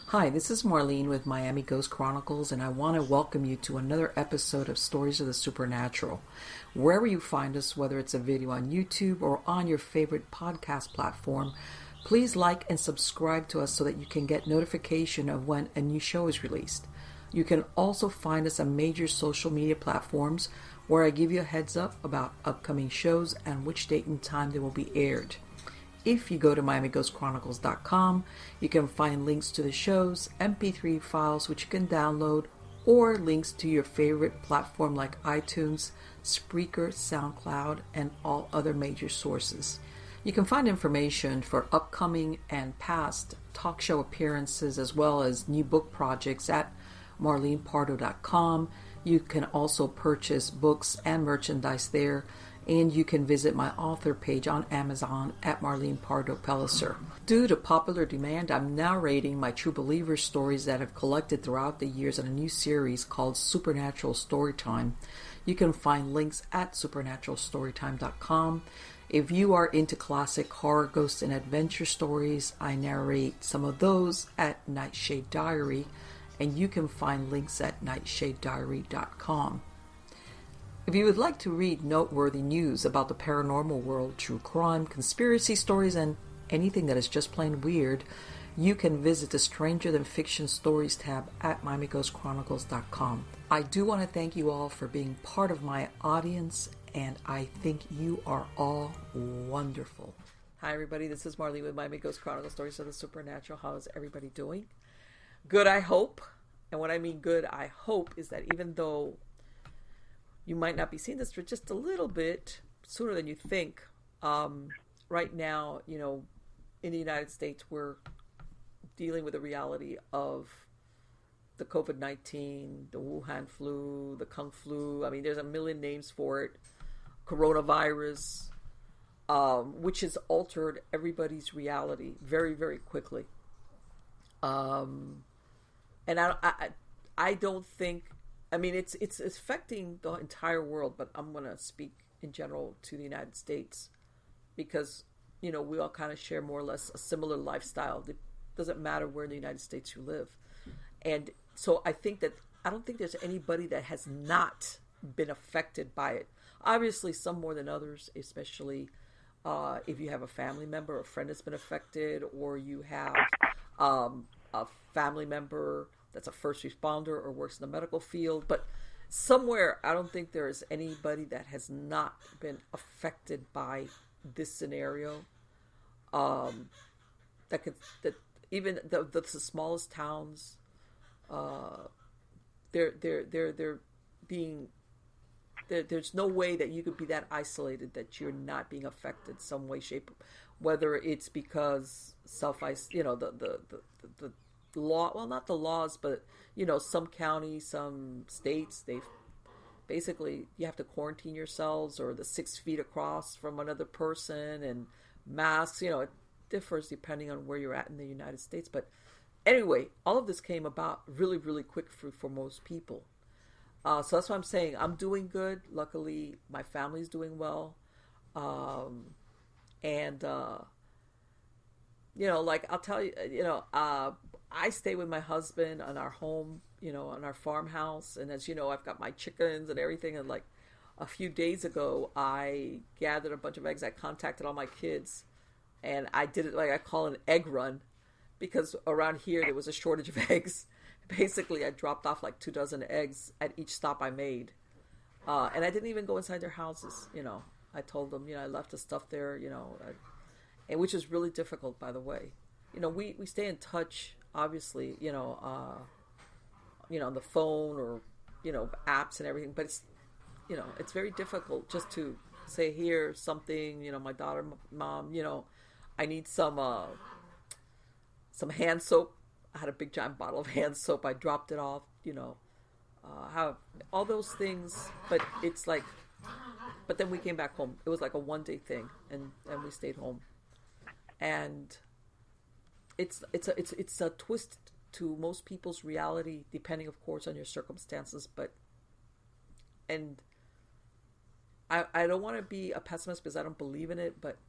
Hi, this is Marlene with Miami Ghost Chronicles, and I want to welcome you to another episode of Stories of the Supernatural. Wherever you find us, whether it's a video on YouTube or on your favorite podcast platform, please like and subscribe to us so that you can get notification of when a new show is released. You can also find us on major social media platforms where I give you a heads up about upcoming shows and which date and time they will be aired. If you go to MiamiGhostChronicles.com, you can find links to the shows, MP3 files which you can download, or links to your favorite platform like iTunes, Spreaker, SoundCloud, and all other major sources. You can find information for upcoming and past talk show appearances as well as new book projects at MarlenePardo.com. You can also purchase books and merchandise there, and you can visit my author page on Amazon at Marlene Pardo Pellicer. Due to popular demand, I'm narrating my True Believer stories that I've collected throughout the years in a new series called Supernatural Storytime. You can find links at supernaturalstorytime.com. If you are into classic horror, ghost, and adventure stories, I narrate some of those at Nightshade Diary, and you can find links at nightshadediary.com. If you would like to read noteworthy news about the paranormal world, true crime, conspiracy stories, and anything that is just plain weird, you can visit the Stranger Than Fiction Stories tab at MiamiGhostChronicles.com. I do want to thank you all for being part of my audience, and I think you are all wonderful. Hi everybody, this is Marlene with Miami Ghost Chronicles, Stories of the Supernatural. How is everybody doing? Good, I hope. And what I mean good, I hope, is that even though you might not be seeing this for just a little bit sooner than you think. Right now, in the United States, we're dealing with the reality of the COVID-19, the Wuhan flu, the Kung flu. I mean, there's a million names for it. Coronavirus, which has altered everybody's reality very, very quickly. And I don't think. I mean, it's affecting the entire world, but I'm going to speak in general to the United States because, we all kind of share more or less a similar lifestyle. It doesn't matter where in the United States you live. And so I don't think there's anybody that has not been affected by it. Obviously, some more than others, especially if you have a family member or a friend that's been affected, or you have a family member that's a first responder or works in the medical field. But somewhere, I don't think there is anybody that has not been affected by this scenario. That even the smallest towns, they're being. There's no way that you could be that isolated that you're not being affected some way, shape, whether it's because the law, well, not the laws, but some counties, some states, they've basically, you have to quarantine yourselves, or the 6 feet across from another person, and masks. It differs depending on where you're at in the United States. But anyway, all of this came about really, really quick for most people. So that's why I'm saying I'm doing good. Luckily, my family's doing well. Like I'll tell you, I stay with my husband on our home, on our farmhouse. And as you know, I've got my chickens and everything. And like a few days ago, I gathered a bunch of eggs. I contacted all my kids, and I did it like I call an egg run, because around here there was a shortage of eggs. Basically, I dropped off like 24 eggs at each stop I made. And I didn't even go inside their houses. I told them, I left the stuff there, and which is really difficult, by the way. We stay in touch, obviously, on the phone or, apps and everything, but it's very difficult just to say, here, something, my daughter, mom, I need some hand soap. I had a big giant bottle of hand soap. I dropped it off, have all those things, but it's like, but then we came back home. It was like a one-day thing, and we stayed home. And it's a twist to most people's reality, depending, of course, on your circumstances. And I don't want to be a pessimist because I don't believe in it, but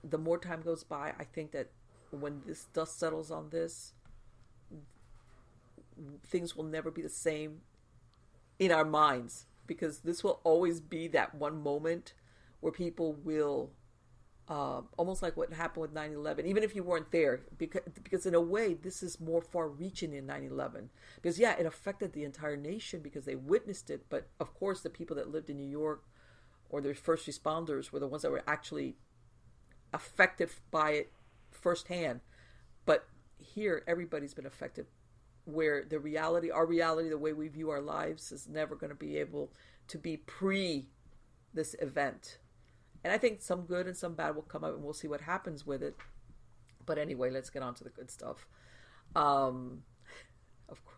the more time goes by, I think that when this dust settles on this, things will never be the same in our minds, because this will always be that one moment where people will, almost like what happened with 9/11, even if you weren't there, because in a way, this is more far-reaching in 9/11. Because, yeah, it affected the entire nation because they witnessed it, but of course the people that lived in New York or their first responders were the ones that were actually affected by it firsthand. But here, everybody's been affected, where the reality, our reality, the way we view our lives is never going to be able to be pre this event. And I think some good and some bad will come out, and we'll see what happens with it. But anyway, let's get on to the good stuff. Of course,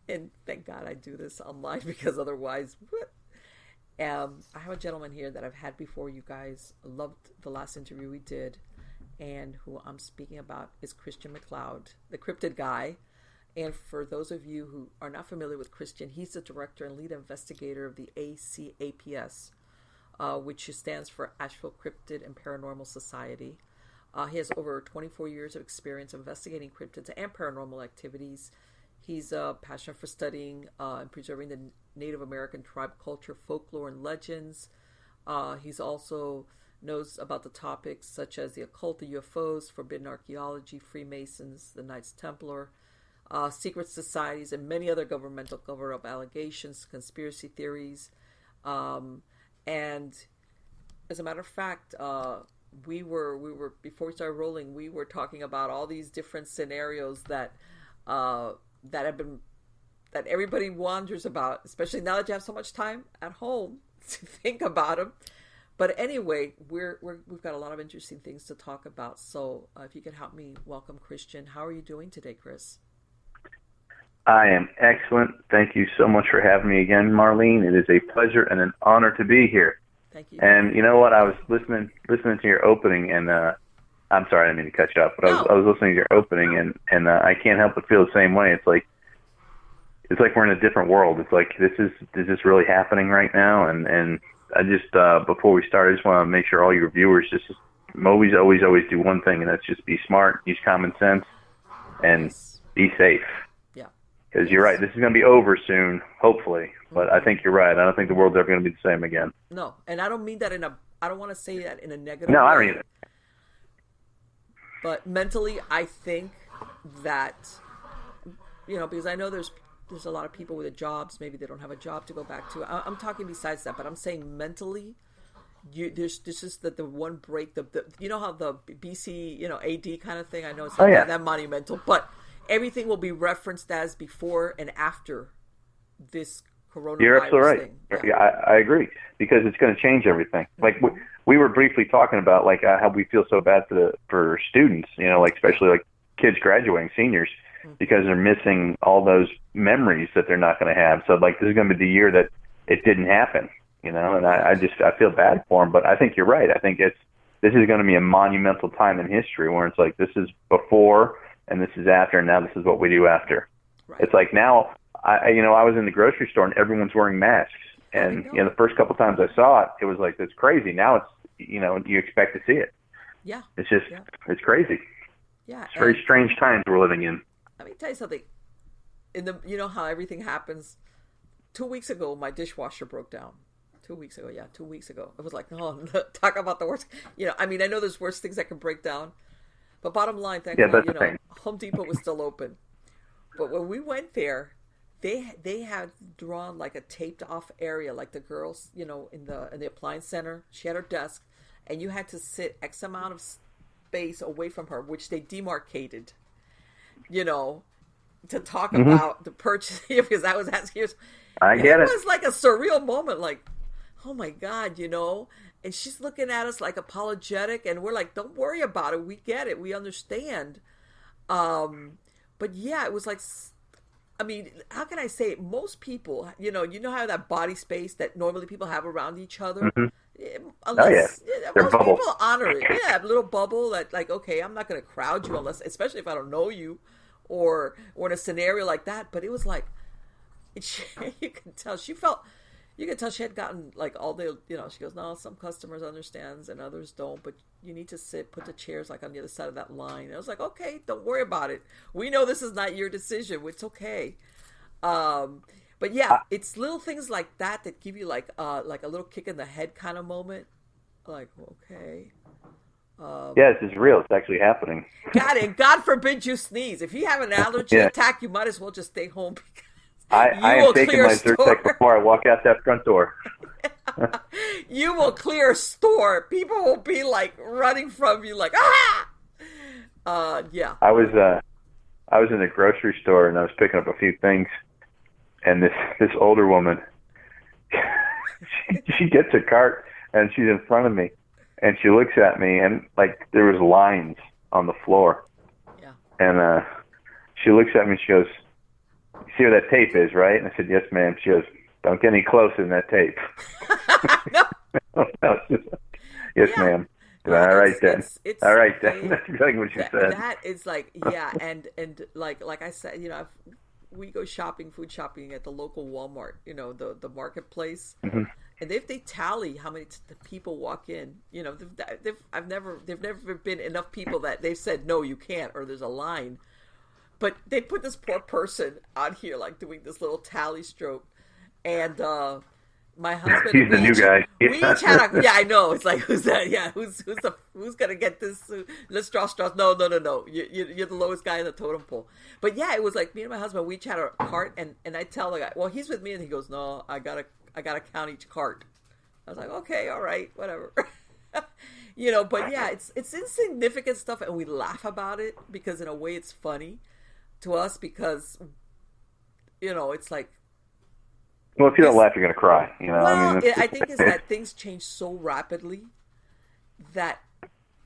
and thank God I do this online, because otherwise, I have a gentleman here that I've had before. You guys loved the last interview we did, and who I'm speaking about is Christan MacLeod, the Cryptid guy. And for those of you who are not familiar with Christan, he's the director and lead investigator of the ACAPS, which stands for Asheville Cryptid and Paranormal Society. He has over 24 years of experience investigating cryptids and paranormal activities. He's passionate for studying and preserving the Native American tribe culture, folklore, and legends. He's also knows about the topics such as the occult, the UFOs, forbidden archaeology, Freemasons, the Knights Templar, secret societies, and many other governmental cover-up allegations, conspiracy theories. And as a matter of fact, we were before we started rolling, we were talking about all these different scenarios that everybody wonders about, especially now that you have so much time at home to think about them. But anyway, we've got a lot of interesting things to talk about. So if you could help me welcome Christan. How are you doing today, Chris? I am excellent. Thank you so much for having me again, Marlene. It is a pleasure and an honor to be here. Thank you. And you know what? I was listening to your opening, and I'm sorry, I didn't mean to cut you off, but I was listening to your opening, and I can't help but feel the same way. It's like we're in a different world. It's like is this really happening right now? And I just before we start, I just want to make sure all your viewers just always do one thing, and that's just be smart, use common sense, and be safe. Because you're right, this is going to be over soon, hopefully. But I think you're right. I don't think the world's ever going to be the same again. No, and I don't mean that I don't want to say that in a negative way. No, I don't either. But mentally, I think that, because I know there's a lot of people with jobs, maybe they don't have a job to go back to. I'm talking besides that, but I'm saying mentally, there's just the one break, the you know how the BC, AD kind of thing, I know it's not that monumental, but everything will be referenced as before and after this coronavirus You're absolutely thing. Right. Yeah, I agree, because it's going to change everything. Like we were briefly talking about, like how we feel so bad for students, especially like kids graduating, seniors, because they're missing all those memories that they're not going to have. So like this is going to be the year that it didn't happen, and I feel bad for them. But I think you're right. I think this is going to be a monumental time in history where it's like this is before and this is after, and now this is what we do after. Right. It's like now, I was in the grocery store and everyone's wearing masks, and the first couple times I saw it, it was like it's crazy. Now it's you expect to see it. Yeah, it's just it's crazy. Yeah, it's very strange times we're living in. Let me tell you something. How everything happens. 2 weeks ago, my dishwasher broke down. 2 weeks ago, 2 weeks ago. It was like, talk about the worst. I know there's worse things that can break down. But bottom line, thankfully, Home Depot was still open. But when we went there, they had drawn like a taped off area, like the girls, in the appliance center. She had her desk, and you had to sit X amount of space away from her, which they demarcated, to talk about the purchase. Because I was asking her, I get it. It was like a surreal moment, like, oh my God, and she's looking at us like apologetic, and we're like, don't worry about it. We get it. We understand. But yeah, it was like, how can I say it? Most people, how that body space that normally people have around each other. Mm-hmm. Unless, most bubble. People honor it. Yeah, a little bubble that like, okay, I'm not going to crowd you especially if I don't know you or in a scenario like that. But it was like, you can tell she felt, You could tell she had gotten like all the, she goes, no, some customers understands and others don't, but you need to put the chairs like on the other side of that line. And I was like, okay, don't worry about it. We know this is not your decision. It's okay. But yeah, it's little things like that give you like a little kick in the head kind of moment. Like, okay. Yes, it's real. It's actually happening. God forbid you sneeze. If you have an allergy attack, you might as well just stay home because I am taking my Zyrtec before I walk out that front door. You will clear a store. People will be like running from you, like yeah. I was in a grocery store and I was picking up a few things, and this older woman, she gets a cart and she's in front of me, and she looks at me and like there was lines on the floor. Yeah. And she looks at me and she goes, "You see where that tape is, right?" And I said, "Yes, ma'am." She goes, "Don't get any closer than that tape." No, yes, ma'am. All right then. All right then. That's exactly what she said. That is like, yeah, and like I said, we go food shopping at the local Walmart, the marketplace, and if they tally how many people walk in, they've never been enough people that they've said no, you can't, or there's a line. But they put this poor person out here, like, doing this little tally stroke. And my husband... He's the new guy. We each had yeah, I know. It's like, who's that? Yeah, who's going to get this? Let's draw straws. No. You're the lowest guy in the totem pole. But yeah, it was like me and my husband, we each had a cart. And I tell the guy, well, he's with me. And he goes, no, I gotta count each cart. I was like, okay, all right, whatever. But yeah, it's insignificant stuff. And we laugh about it because in a way it's funny to us because, it's like... Well, if you don't laugh, you're going to cry. Well, I think it's that things change so rapidly that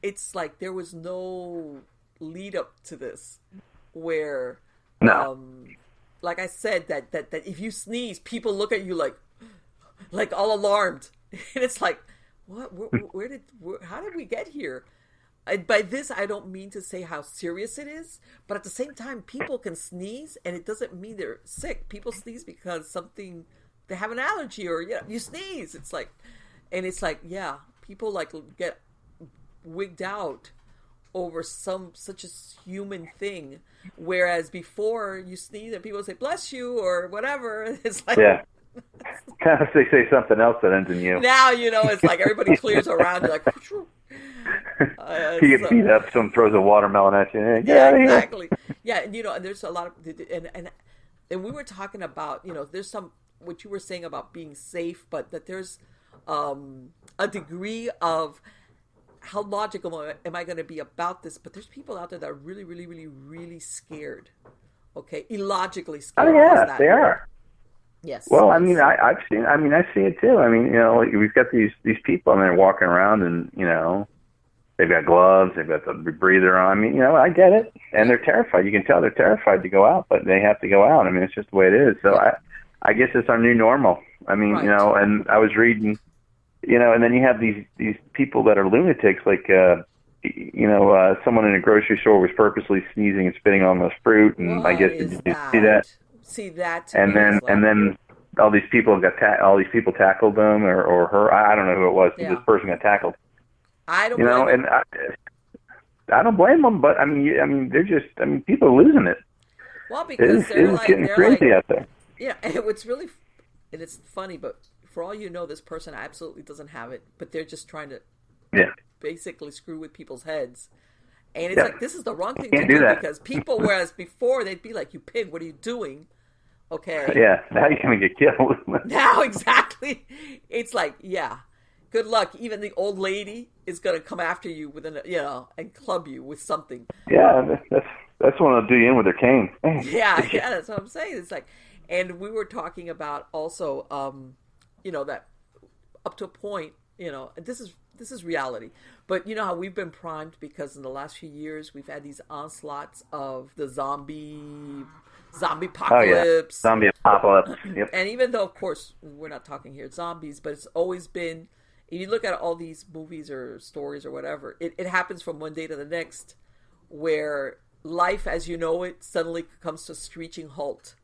it's like there was no lead up to this where, like I said, that if you sneeze, people look at you like all alarmed. And it's like, what? How did we get here? By this, I don't mean to say how serious it is, but at the same time, people can sneeze, and it doesn't mean they're sick. People sneeze because they have an allergy, or you sneeze. It's like, people like get wigged out over such a human thing, whereas before you sneeze and people say "bless you" or whatever. It's like, yeah. If they say something else that ends in you. Now it's like everybody clears around. You're like. You get beat up, someone throws a watermelon at you. Yeah, exactly. Yeah, and there's a lot of, and we were talking about, there's some, what you were saying about being safe, but that there's a degree of how logical am I going to be about this? But there's people out there that are really, really, really, really scared. Okay, illogically scared. Oh yeah, they are. Yes. Well, I mean, I see it too. I mean, we've got these people and they're walking around and, they've got gloves, they've got the breather on. I mean, I get it. And they're terrified. You can tell they're terrified to go out, but they have to go out. I mean, it's just the way it is. So I guess it's our new normal. I mean, right. And I was reading, and then you have these people that are lunatics, like, someone in a grocery store was purposely sneezing and spitting on the fruit. And I guess, did you see that? See that? And then all these people tackled them or her. I don't know who it was. But this person got tackled. I don't blame them. And I don't blame them, but I mean, they're just. I mean, people are losing it. Well, because it's getting crazy out there. Yeah, and it's funny, but for all you know, this person absolutely doesn't have it, but they're just trying to, basically screw with people's heads. And it's like, this is the wrong thing to do because people, whereas before they'd be like, "You pig, what are you doing?" Okay. Yeah, now you're going to get killed. Now, exactly. It's like, good luck. Even the old lady is going to come after you with and club you with something. Yeah, that's when they'll do you in with their cane. Yeah, that's what I'm saying. It's like, and we were talking about also, that up to a point, this is reality. But you know how we've been primed because in the last few years we've had these onslaughts of the zombie apocalypse. Oh, yeah. Zombie apocalypse. Yep. And even though, of course, we're not talking here zombies, but it's always been, if you look at all these movies or stories or whatever, it happens from one day to the next where life as you know it suddenly comes to a screeching halt.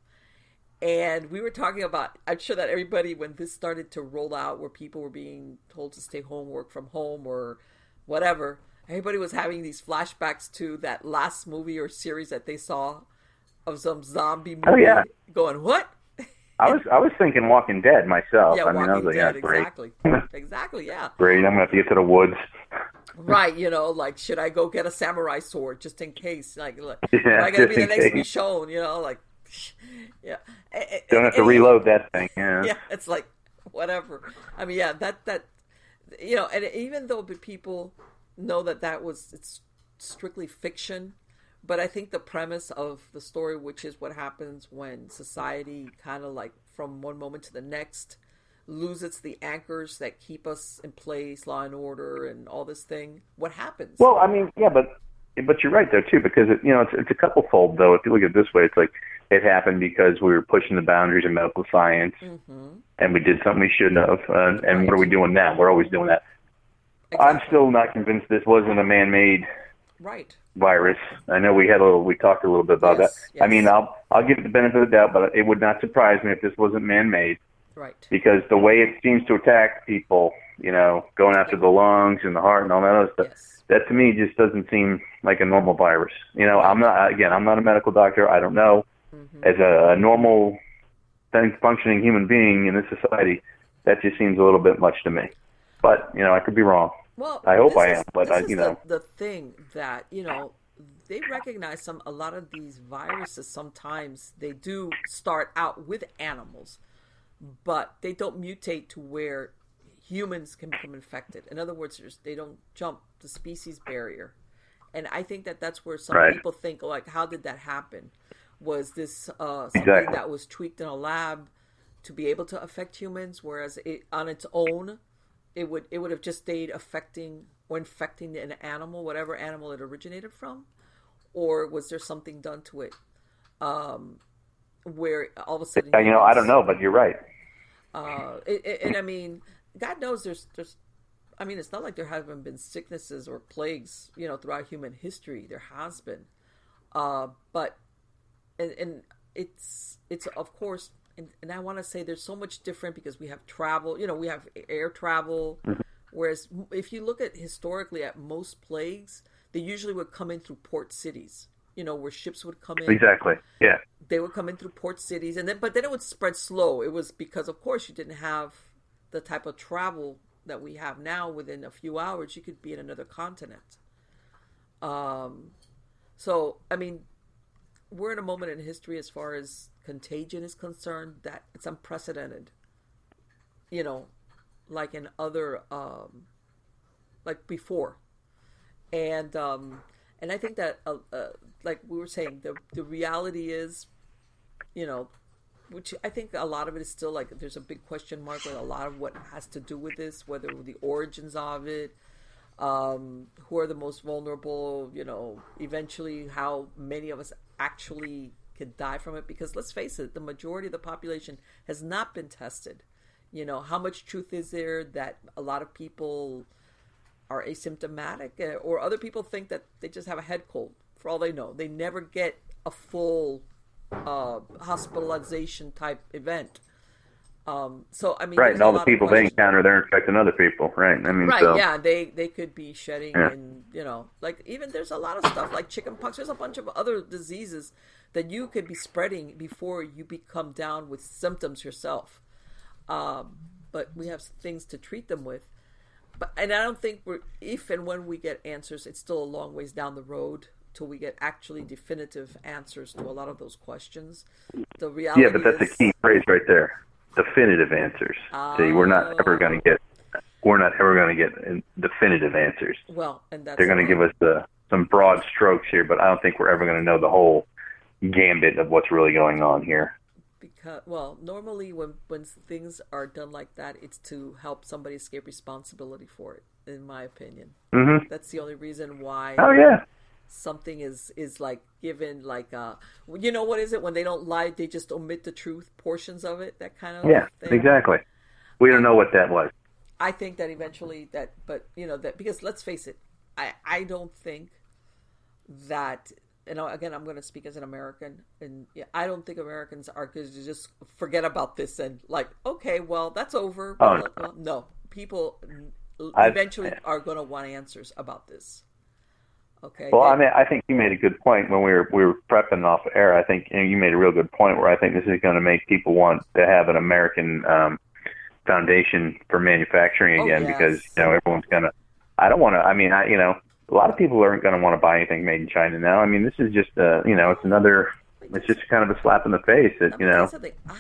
And we were talking about, I'm sure that everybody, when this started to roll out, where people were being told to stay home, work from home, or whatever, everybody was having these flashbacks to that last movie or series that they saw of some zombie movie. Oh, yeah. Going, what? I was thinking Walking Dead myself. Yeah, I mean, I was like, Dead, yeah, great. exactly. Exactly, yeah. Great, I'm going to have to get to the woods. Right, like, should I go get a samurai sword just in case? Like, am Yeah, I going to be the just in next to be case. shown? Like, yeah. Don't have to reload that thing. Yeah. Yeah, it's like, whatever. I mean, yeah, that and even though people know that it's strictly fiction, but I think the premise of the story, which is what happens when society kind of like from one moment to the next loses the anchors that keep us in place, law and order and all this thing, what happens? Well, I mean, yeah, but you're right there too, because it's a couple fold though. If you look at it this way, it's like it happened because we were pushing the boundaries of medical science, and we did something we shouldn't have. And what are we doing now? We're always doing that. Exactly. I'm still not convinced this wasn't a man-made virus. I know we talked a little bit about that. Yes. I mean, I'll give it the benefit of the doubt, but it would not surprise me if this wasn't man-made. Right. Because the way it seems to attack people, going after the lungs and the heart and all that other stuff, that to me just doesn't seem like a normal virus. I'm not a medical doctor. I don't know. As a normal functioning human being in this society, that just seems a little bit much to me. But, I could be wrong. Well, I hope I am, but the thing that, they recognize a lot of these viruses, sometimes they do start out with animals, but they don't mutate to where humans can become infected. In other words, they don't jump the species barrier. And I think that's where some people think, like, how did that happen? Was this something that was tweaked in a lab to be able to affect humans, whereas on its own, it would have just stayed affecting or infecting an animal, whatever animal it originated from? Or was there something done to it where all of a sudden... I don't know, but you're right. And I mean, God knows there's I mean, it's not like there haven't been sicknesses or plagues, throughout human history. There has been. But it's of course... And I want to say there's so much different because we have travel, we have air travel. Whereas if you look at historically at most plagues, they usually would come in through port cities, where ships would come in. Exactly. Yeah. They would come in through port cities but then it would spread slow. It was because, of course, you didn't have the type of travel that we have now. Within a few hours, you could be in another continent. So, I mean, we're in a moment in history as far as contagion is concerned that it's unprecedented, like in other, like before. And I think that, like we were saying, the reality is, which I think a lot of it is still like, there's a big question mark with a lot of what has to do with this, whether the origins of it, who are the most vulnerable, eventually how many of us actually could die from it, because let's face it, the majority of the population has not been tested. How much truth is there that a lot of people are asymptomatic, or other people think that they just have a head cold, for all they know. They never get a full hospitalization type event. So I mean, right, and all the people they encounter, they're infecting other people, right? I mean, yeah, they could be shedding, and like even there's a lot of stuff like chickenpox. There's a bunch of other diseases that you could be spreading before you become down with symptoms yourself. But we have things to treat them with. And I don't think if and when we get answers, it's still a long ways down the road till we get actually definitive answers to a lot of those questions. The reality but that's a key phrase right there. Definitive answers. See, we're not ever going to get definitive answers. Well, and they're going to give us some broad strokes here, but I don't think we're ever going to know the whole gambit of what's really going on here. Because, well, normally when things are done like that, it's to help somebody escape responsibility for it, in my opinion. Mm-hmm. That's the only reason why. Oh, yeah. Something is like given like what is it when they don't lie, they just omit the truth portions of it, that kind of thing. Exactly. We don't know what that was. I think that eventually that because let's face it, I don't think that again, I'm going to speak as an American, and yeah, I don't think Americans are going to just forget about this and like, okay, well, that's over. Oh, Well, no, people I, eventually are going to want answers about this. Okay. Well, I mean, I think you made a good point when we were prepping off air. I think you made a real good point where I think this is going to make people want to have an American foundation for manufacturing again, because everyone's going to. I don't want to. I mean, a lot of people aren't going to want to buy anything made in China now. I mean, this is just it's another. It's just kind of a slap in the face that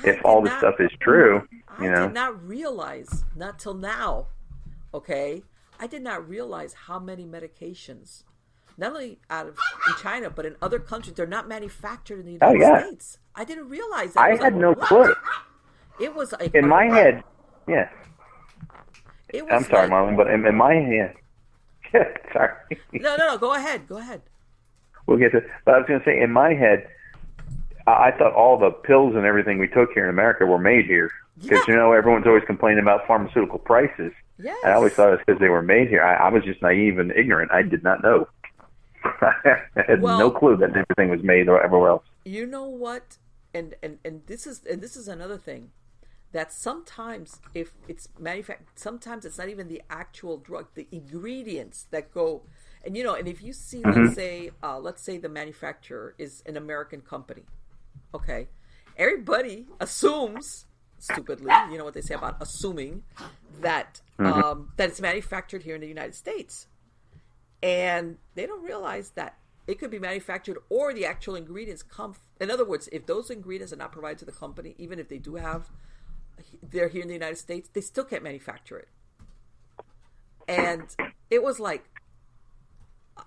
if all this stuff is true, I did not realize, not till now. Okay, I did not realize how many medications, not only in China, but in other countries, they're not manufactured in the United States. I didn't realize that. I had no clue. It was like, in my head, yeah. I'm sorry, Marlon, but in my head, sorry. No, go ahead. We'll get to it. But I was going to say, in my head, I thought all the pills and everything we took here in America were made here. Because, everyone's always complaining about pharmaceutical prices. Yes. I always thought it was because they were made here. I was just naive and ignorant. I did not know. I had no clue that everything was made everywhere else. You know what? And this is another thing, that sometimes if it's manufactured, sometimes it's not even the actual drug, the ingredients that go. And and if you see, let's say the manufacturer is an American company, okay, everybody assumes, stupidly, you know what they say about assuming, that that it's manufactured here in the United States, and they don't realize that it could be manufactured or the actual ingredients come. In other words, if those ingredients are not provided to the company, even if they do have, they're here in the United States, they still can't manufacture it. And it was like,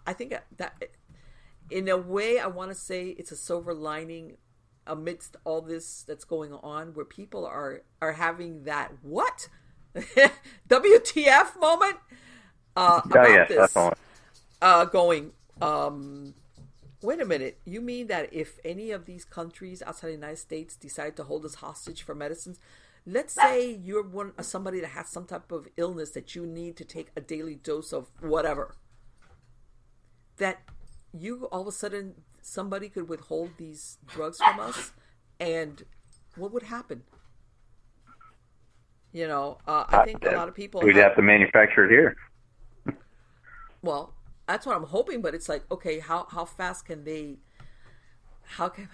I think that in a way, I want to say it's a silver lining amidst all this that's going on, where people are having that what WTF moment about this. Going, wait a minute, you mean that if any of these countries outside the United States decide to hold us hostage for medicines, let's say you're somebody that has some type of illness that you need to take a daily dose of whatever, that you all of a sudden somebody could withhold these drugs from us, and what would happen? I think a lot of people we'd have to manufacture it here. Well, that's what I'm hoping, but it's like, okay, how fast can they? How can?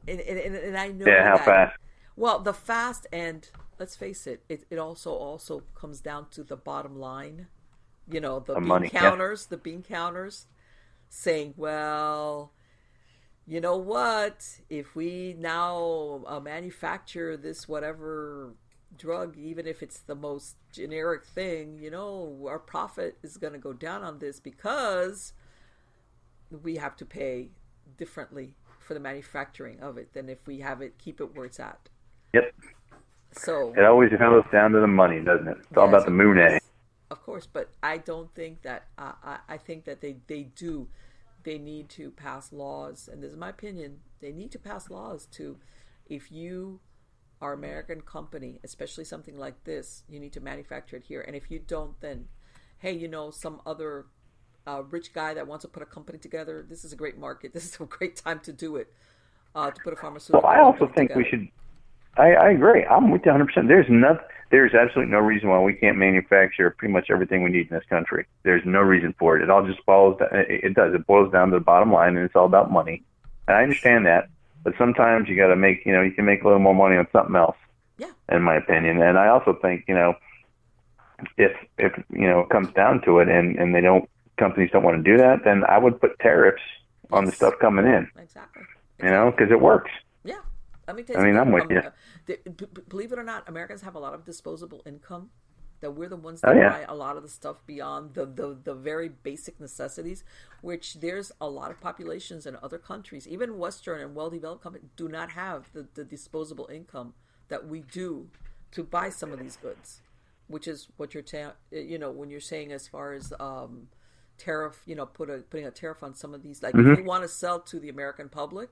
And I know. Yeah, how fast? Well, the fast, and let's face it, it also comes down to the bottom line. The bean money, counters, the bean counters, saying, well, you know what? If we now manufacture this whatever drug, even if it's the most generic thing, our profit is going to go down on this because we have to pay differently for the manufacturing of it than if we have it, keep it where it's at. Yep. So it always comes down to the money, doesn't it? It's all about the moon, Of course, but I don't think that. I think that they need to pass laws, and this is my opinion. They need to pass laws to, if you are an American company, especially something like this, you need to manufacture it here. And if you don't, then, hey, some other rich guy that wants to put a company together, this is a great market. This is a great time to do it, to put a pharmaceutical company together. Well, I also think we should. I agree. I'm with you 100%. There's absolutely no reason why we can't manufacture pretty much everything we need in this country. There's no reason for it. It all just boils down. It does. It boils down to the bottom line, and it's all about money. And I understand that. But sometimes you got to make, you can make a little more money on something else. Yeah. In my opinion. And I also think, if it comes down to it and companies don't want to do that, then I would put tariffs on the stuff coming in. Exactly. Because it works. Yeah. I'm with you. Believe it or not, Americans have a lot of disposable income. That we're the ones that buy a lot of the stuff beyond the very basic necessities, which there's a lot of populations in other countries, even Western and well-developed countries, do not have the disposable income that we do to buy some of these goods, which is what you're when you're saying as far as tariff, putting a tariff on some of these, like if you want to sell to the American public,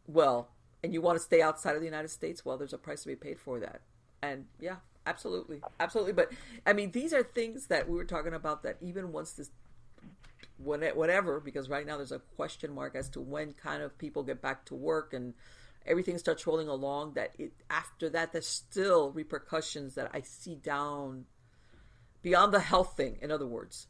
well, and you want to stay outside of the United States, well, there's a price to be paid for that. And yeah, absolutely. But I mean, these are things that we were talking about that even once this whenever, because right now there's a question mark as to when kind of people get back to work and everything starts rolling along, that after that there's still repercussions that I see down beyond the health thing, in other words.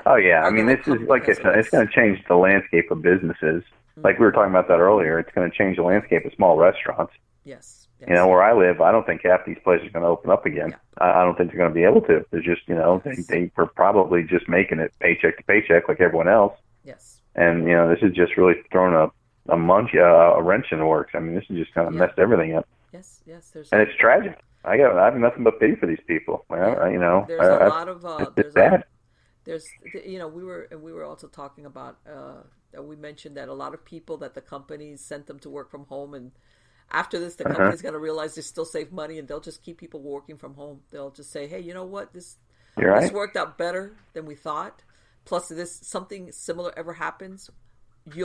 Oh yeah, I mean, this is like it's going to change the landscape of businesses. Mm-hmm. Like we were talking about that earlier, it's going to change the landscape of small restaurants. Yes. You know, where I live, I don't think half these places are going to open up again. Yeah. I don't think they're going to be able to. They're just, they were probably just making it paycheck to paycheck like everyone else. Yes. And this is just really throwing a wrench in the works. I mean, this has just kind of messed everything up. Yes. And it's tragic. I have nothing but pity for these people. There's a lot of it's bad. We were also talking about we mentioned that a lot of people that the companies sent them to work from home, and after this the company's going to realize they still save money and they'll just keep people working from home. They'll just say, hey, you know what, this worked out better than we thought. Plus, this something similar ever happens, we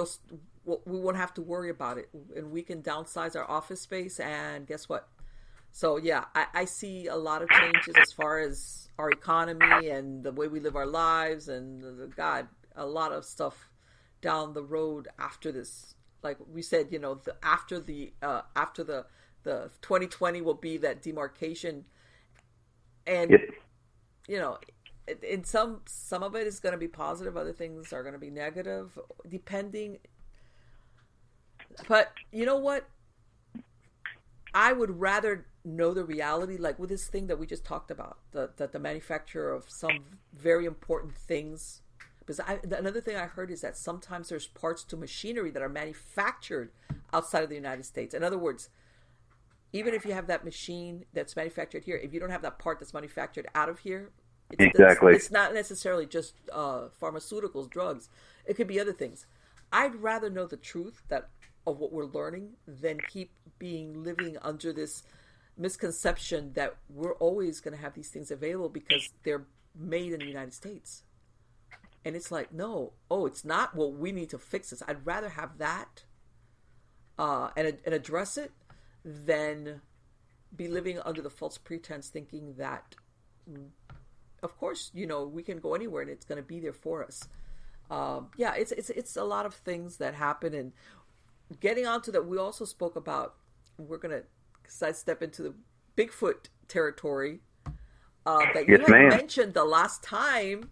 won't have to worry about it, and we can downsize our office space. And guess what? So yeah, I see a lot of changes as far as our economy and the way we live our lives, and a lot of stuff down the road after this. Like we said, after the 2020 will be that demarcation, and in some of it is going to be positive, other things are going to be negative, depending. But you know what? I would rather know the reality, like with this thing that we just talked about, the manufacture of some very important things. Because another thing I heard is that sometimes there's parts to machinery that are manufactured outside of the United States. In other words, even if you have that machine that's manufactured here, if you don't have that part that's manufactured out of here, it's not necessarily just pharmaceuticals, drugs. It could be other things. I'd rather know the truth of what we're learning than keep living under this misconception that we're always going to have these things available because they're made in the United States. And it's like, no, it's not. Well, we need to fix this. I'd rather have that and address it than be living under the false pretense thinking that, of course, we can go anywhere and it's going to be there for us. It's a lot of things that happen. And getting onto that, we also spoke about, we're going to sidestep into the Bigfoot territory that you had mentioned the last time,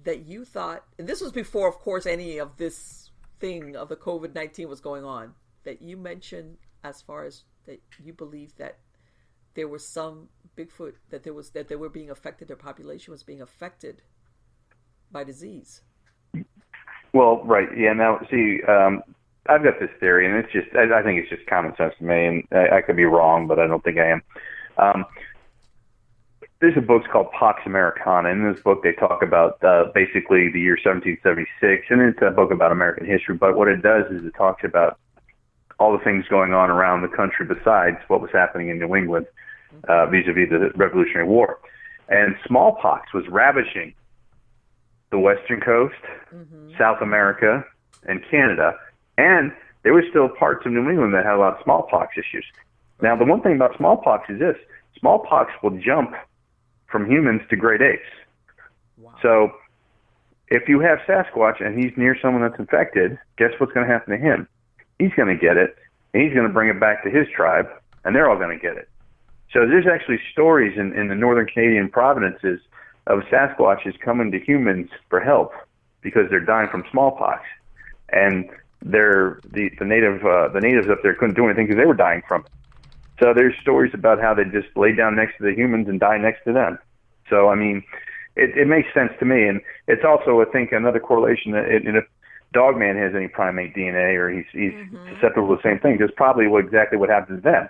that you thought, and this was before, of course, any of this thing of the COVID-19 was going on, that you mentioned as far as that you believe that there was some Bigfoot, that they were being affected, their population was being affected by disease. Well, right, yeah. Now, see, I've got this theory, and I think it's just common sense to me, and I could be wrong, but I don't think I am. There's a book called Pax Americana. In this book, they talk about basically the year 1776, and it's a book about American history. But what it does is it talks about all the things going on around the country besides what was happening in New England vis-a-vis the Revolutionary War. And smallpox was ravaging the western coast, South America, and Canada. And there were still parts of New England that had a lot of smallpox issues. Now, the one thing about smallpox is this. Smallpox will jump from humans to great apes. Wow. So if you have Sasquatch and he's near someone that's infected, guess what's going to happen to him? He's going to get it, and he's going to bring it back to his tribe, and they're all going to get it. So there's actually stories in the northern Canadian provinces of Sasquatches coming to humans for help because they're dying from smallpox. And the natives up there couldn't do anything because they were dying from it. So there's stories about how they just lay down next to the humans and die next to them. So, I mean, it makes sense to me. And it's also, I think, another correlation that if Dogman has any primate DNA or he's susceptible to the same thing, that's probably exactly what happened to them.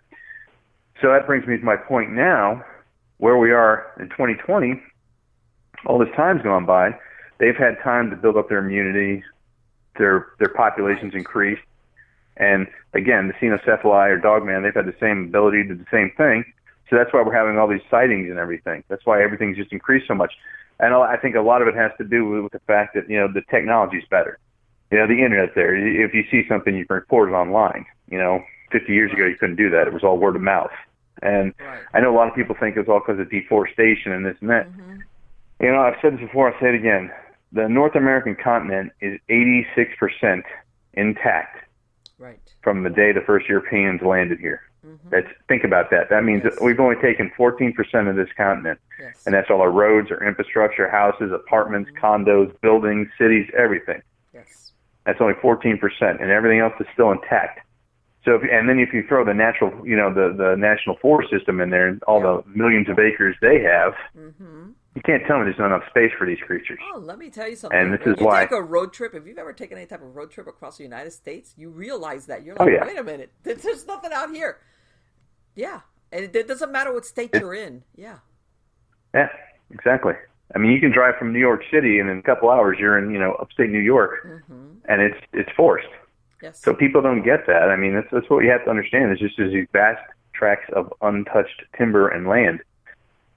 So that brings me to my point now, where we are in 2020, all this time's gone by. They've had time to build up their immunity, their population's increased. And again, the Cynocephali or Dogman, they've had the same ability to do the same thing. So that's why we're having all these sightings and everything. That's why everything's just increased so much. And I think a lot of it has to do with the fact that, the technology's better. The internet's there. If you see something, you can report it online. 50 years ago, you couldn't do that. It was all word of mouth. And I know a lot of people think it's all because of deforestation and this and that. I've said this before, I'll say it again. the North American continent is 86% intact Right. from the day the first Europeans landed here. Think about that. That means Yes. we've only taken 14% of this continent. Yes. And that's all our roads, our infrastructure, houses, apartments, condos, buildings, cities, everything. Yes. That's only 14%, and everything else is still intact. So, and then if you throw the natural, the national forest system in there and all the millions of acres they have, you can't tell me there's not enough space for these creatures. Oh, let me tell you something. And this when is you why. take a road trip, if you've ever taken any type of road trip across the United States, you realize that. You're like, wait a minute, there's nothing out here. Yeah, and it doesn't matter what state you're in. Yeah. Yeah, exactly. I mean, you can drive from New York City, and in a couple hours you're in, upstate New York, and it's forest. Yes. So people don't get that. I mean, that's what you have to understand. It's just these vast tracts of untouched timber and land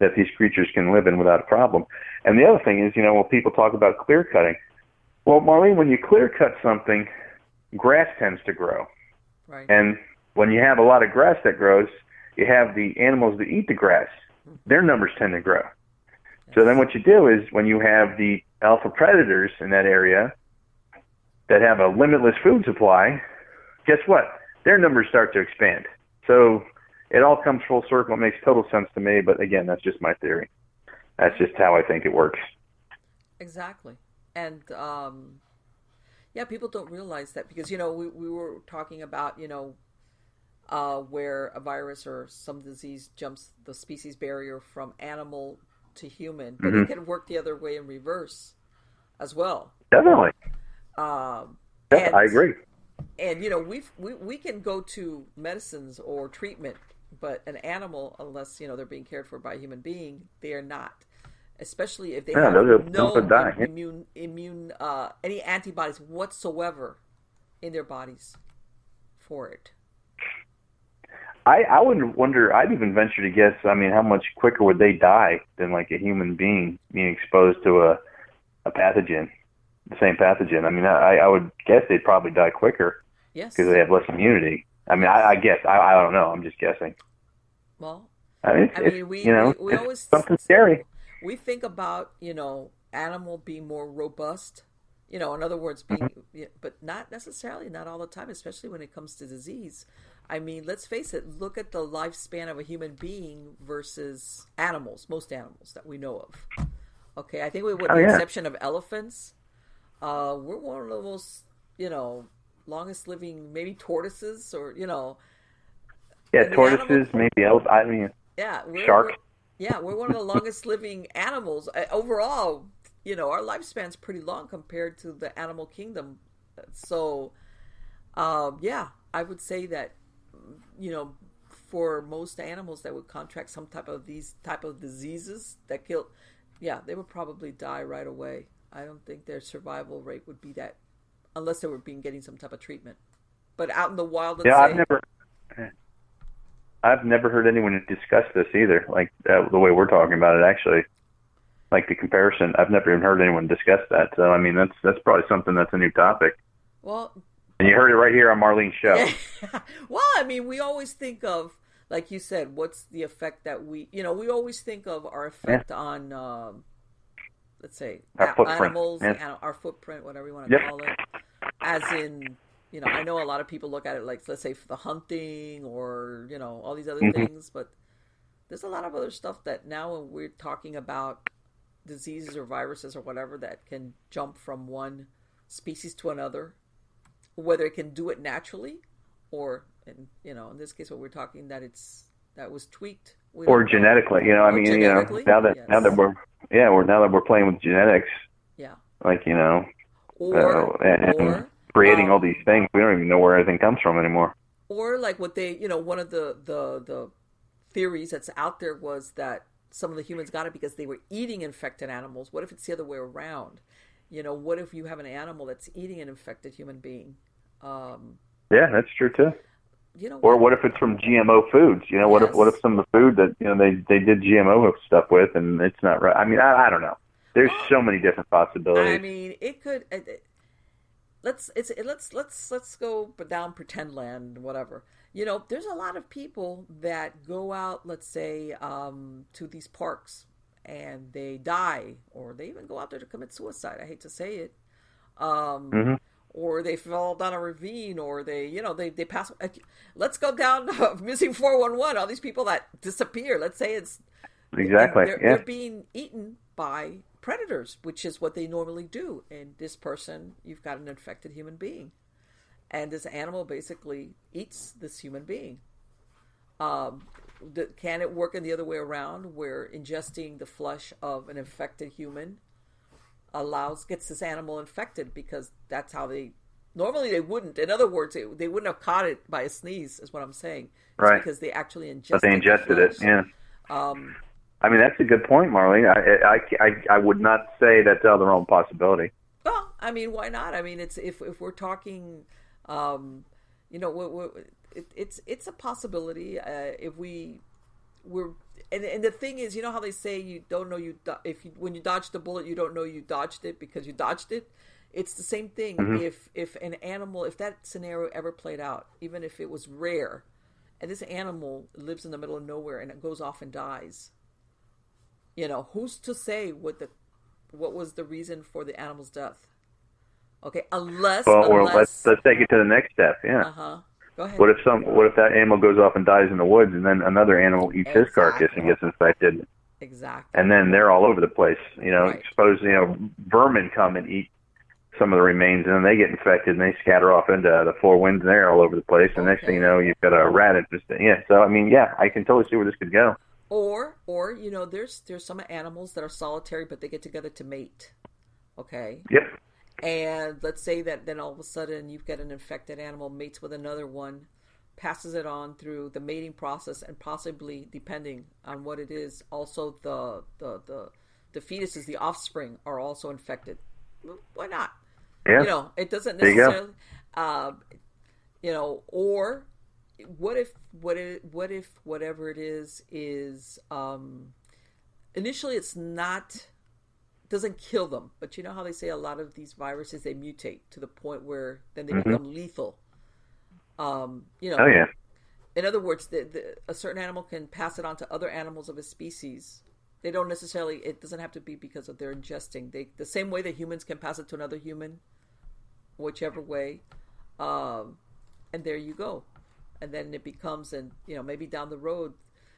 that these creatures can live in without a problem. And the other thing is, when people talk about clear cutting, well, Marlene, when you clear cut something, grass tends to grow. Right. And when you have a lot of grass that grows, you have the animals that eat the grass. Their numbers tend to grow. Yes. So then what you do is when you have the alpha predators in that area that have a limitless food supply, guess what? Their numbers start to expand. So it all comes full circle. It makes total sense to me, but again, that's just my theory. That's just how I think it works. Exactly. And, people don't realize that because, we were talking about, where a virus or some disease jumps the species barrier from animal to human, but it can work the other way in reverse as well. Definitely. I agree. And we can go to medicines or treatment, but an animal, unless they're being cared for by a human being, they are not. Especially if they have no immune any antibodies whatsoever in their bodies for it. I would wonder. I'd even venture to guess. I mean, how much quicker would they die than like a human being being exposed to a pathogen? The same pathogen. I mean, I would guess they'd probably die quicker. Yes. Because they have less immunity. I mean, I guess. I don't know. I'm just guessing. Well, we always something scary. We think about animal being more robust. In other words, being, but not necessarily, not all the time, especially when it comes to disease. I mean, let's face it. Look at the lifespan of a human being versus animals. Most animals that we know of. Okay, I think with the exception of elephants. We're one of the most, longest living, maybe tortoises or, tortoises, maybe elephants. Sharks. We're one of the longest living animals. Overall, our lifespan's pretty long compared to the animal kingdom. So, I would say that, for most animals that would contract some type of diseases that kill, they would probably die right away. I don't think their survival rate would be that, unless they were getting some type of treatment. But out in the wild, I've never heard anyone discuss this either. Like the way we're talking about it, actually, like the comparison. I've never even heard anyone discuss that. So I mean, that's probably something that's a new topic. Well, and you heard it right here on Marlene's show. Well, I mean, we always think of, like you said, what's the effect that we always think of our effect on. Let's say animals, our footprint, whatever you want to call it, as in, I know a lot of people look at it like, let's say, for the hunting or, all these other things, but there's a lot of other stuff that now when we're talking about diseases or viruses or whatever that can jump from one species to another, whether it can do it naturally or, in this case, what we're talking that was tweaked. Or genetically, now that we're playing with genetics, like or creating all these things, we don't even know where everything comes from anymore. Or like what they, one of the theories that's out there was that some of the humans got it because they were eating infected animals. What if it's the other way around? What if you have an animal that's eating an infected human being? That's true too. Or what if it's from GMO foods? What if some of the food that they did GMO stuff with and it's not right? I mean, I don't know. There's so many different possibilities. I mean, it could. Let's go down pretend land, whatever. There's a lot of people that go out, let's say, to these parks and they die, or they even go out there to commit suicide. I hate to say it. Or they fall down a ravine, or they pass. Let's go down missing 411. All these people that disappear. Let's say it's exactly they're being eaten by predators, which is what they normally do. And this person, you've got an infected human being, and this animal basically eats this human being. Can it work in the other way around, where ingesting the flesh of an infected human gets this animal infected, because that's how normally they wouldn't. In other words, they wouldn't have caught it by a sneeze, is what I'm saying. It's right. because they actually ingested But they ingested it, yeah. I mean, that's a good point, Marlene. I would not say that's out of the realm of possibility. Well, I mean, why not? I mean, it's if we're talking, it's a possibility. If we're and the thing is, you know how they say you don't know when you dodged the bullet, you don't know you dodged it because you dodged it. It's the same thing. If an animal, if that scenario ever played out, even if it was rare, and this animal lives in the middle of nowhere and it goes off and dies, who's to say what was the reason for the animal's death? Okay, unless let's take it to the next step. Yeah. Go ahead. What if that animal goes off and dies in the woods, and then another animal eats his carcass and gets infected? Exactly. And then they're all over the place. Right. Suppose vermin come and eat some of the remains, and then they get infected, and they scatter off into the four winds, and they're all over the place. And next thing you know, you've got a rat infestation. Yeah. So I mean, I can totally see where this could go. Or there's some animals that are solitary, but they get together to mate. Okay. Yep. And let's say that then all of a sudden you've got an infected animal mates with another one, passes it on through the mating process, and possibly, depending on what it is, also the fetuses, the offspring, are also infected. Why not? Yeah. It doesn't necessarily. Or what if whatever it is initially it's not. Doesn't kill them, but you know how they say a lot of these viruses, they mutate to the point where then they become lethal. Oh yeah. In other words, a certain animal can pass it on to other animals of a species. They don't necessarily. It doesn't have to be because of their ingesting. The same way that humans can pass it to another human, whichever way, and there you go. And then it becomes, and maybe down the road,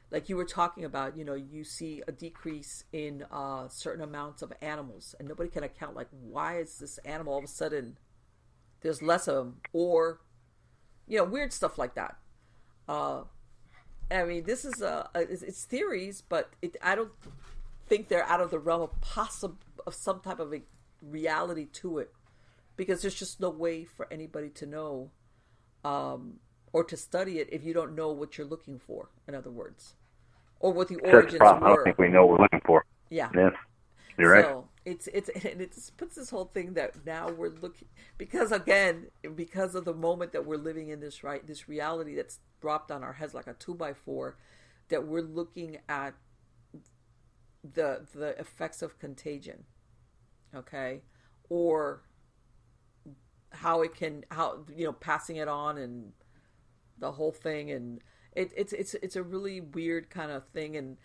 like you were talking about, you see a decrease in certain amounts of animals, and nobody can account, like, why is this animal all of a sudden there's less of them, or weird stuff like that. I mean, this is it's theories, but I don't think they're out of the realm of some type of a reality to it, because there's just no way for anybody to know or to study it if you don't know what you're looking for. In other words. Or what the origins were. I don't think we know what we're looking for. Yeah. You're right. So it puts this whole thing that now we're looking, because of the moment that we're living in, this reality that's dropped on our heads like a 2x4, that we're looking at the effects of contagion, okay, or how passing it on and the whole thing, and it's a really weird kind of thing. And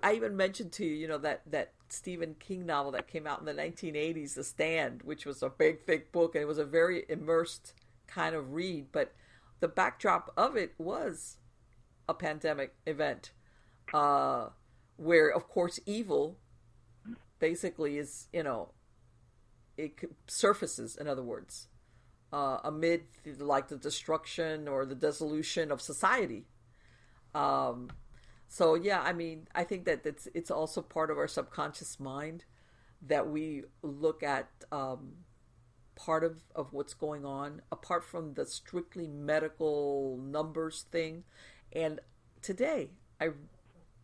I even mentioned to you, that Stephen King novel that came out in the 1980s, The Stand, which was a big, thick book, and it was a very immersed kind of read. But the backdrop of it was a pandemic event, where, of course, evil basically is, it surfaces, in other words, amid the destruction or the dissolution of society. So yeah, I mean, I think that it's also part of our subconscious mind that we look at part of what's going on, apart from the strictly medical numbers thing. And today I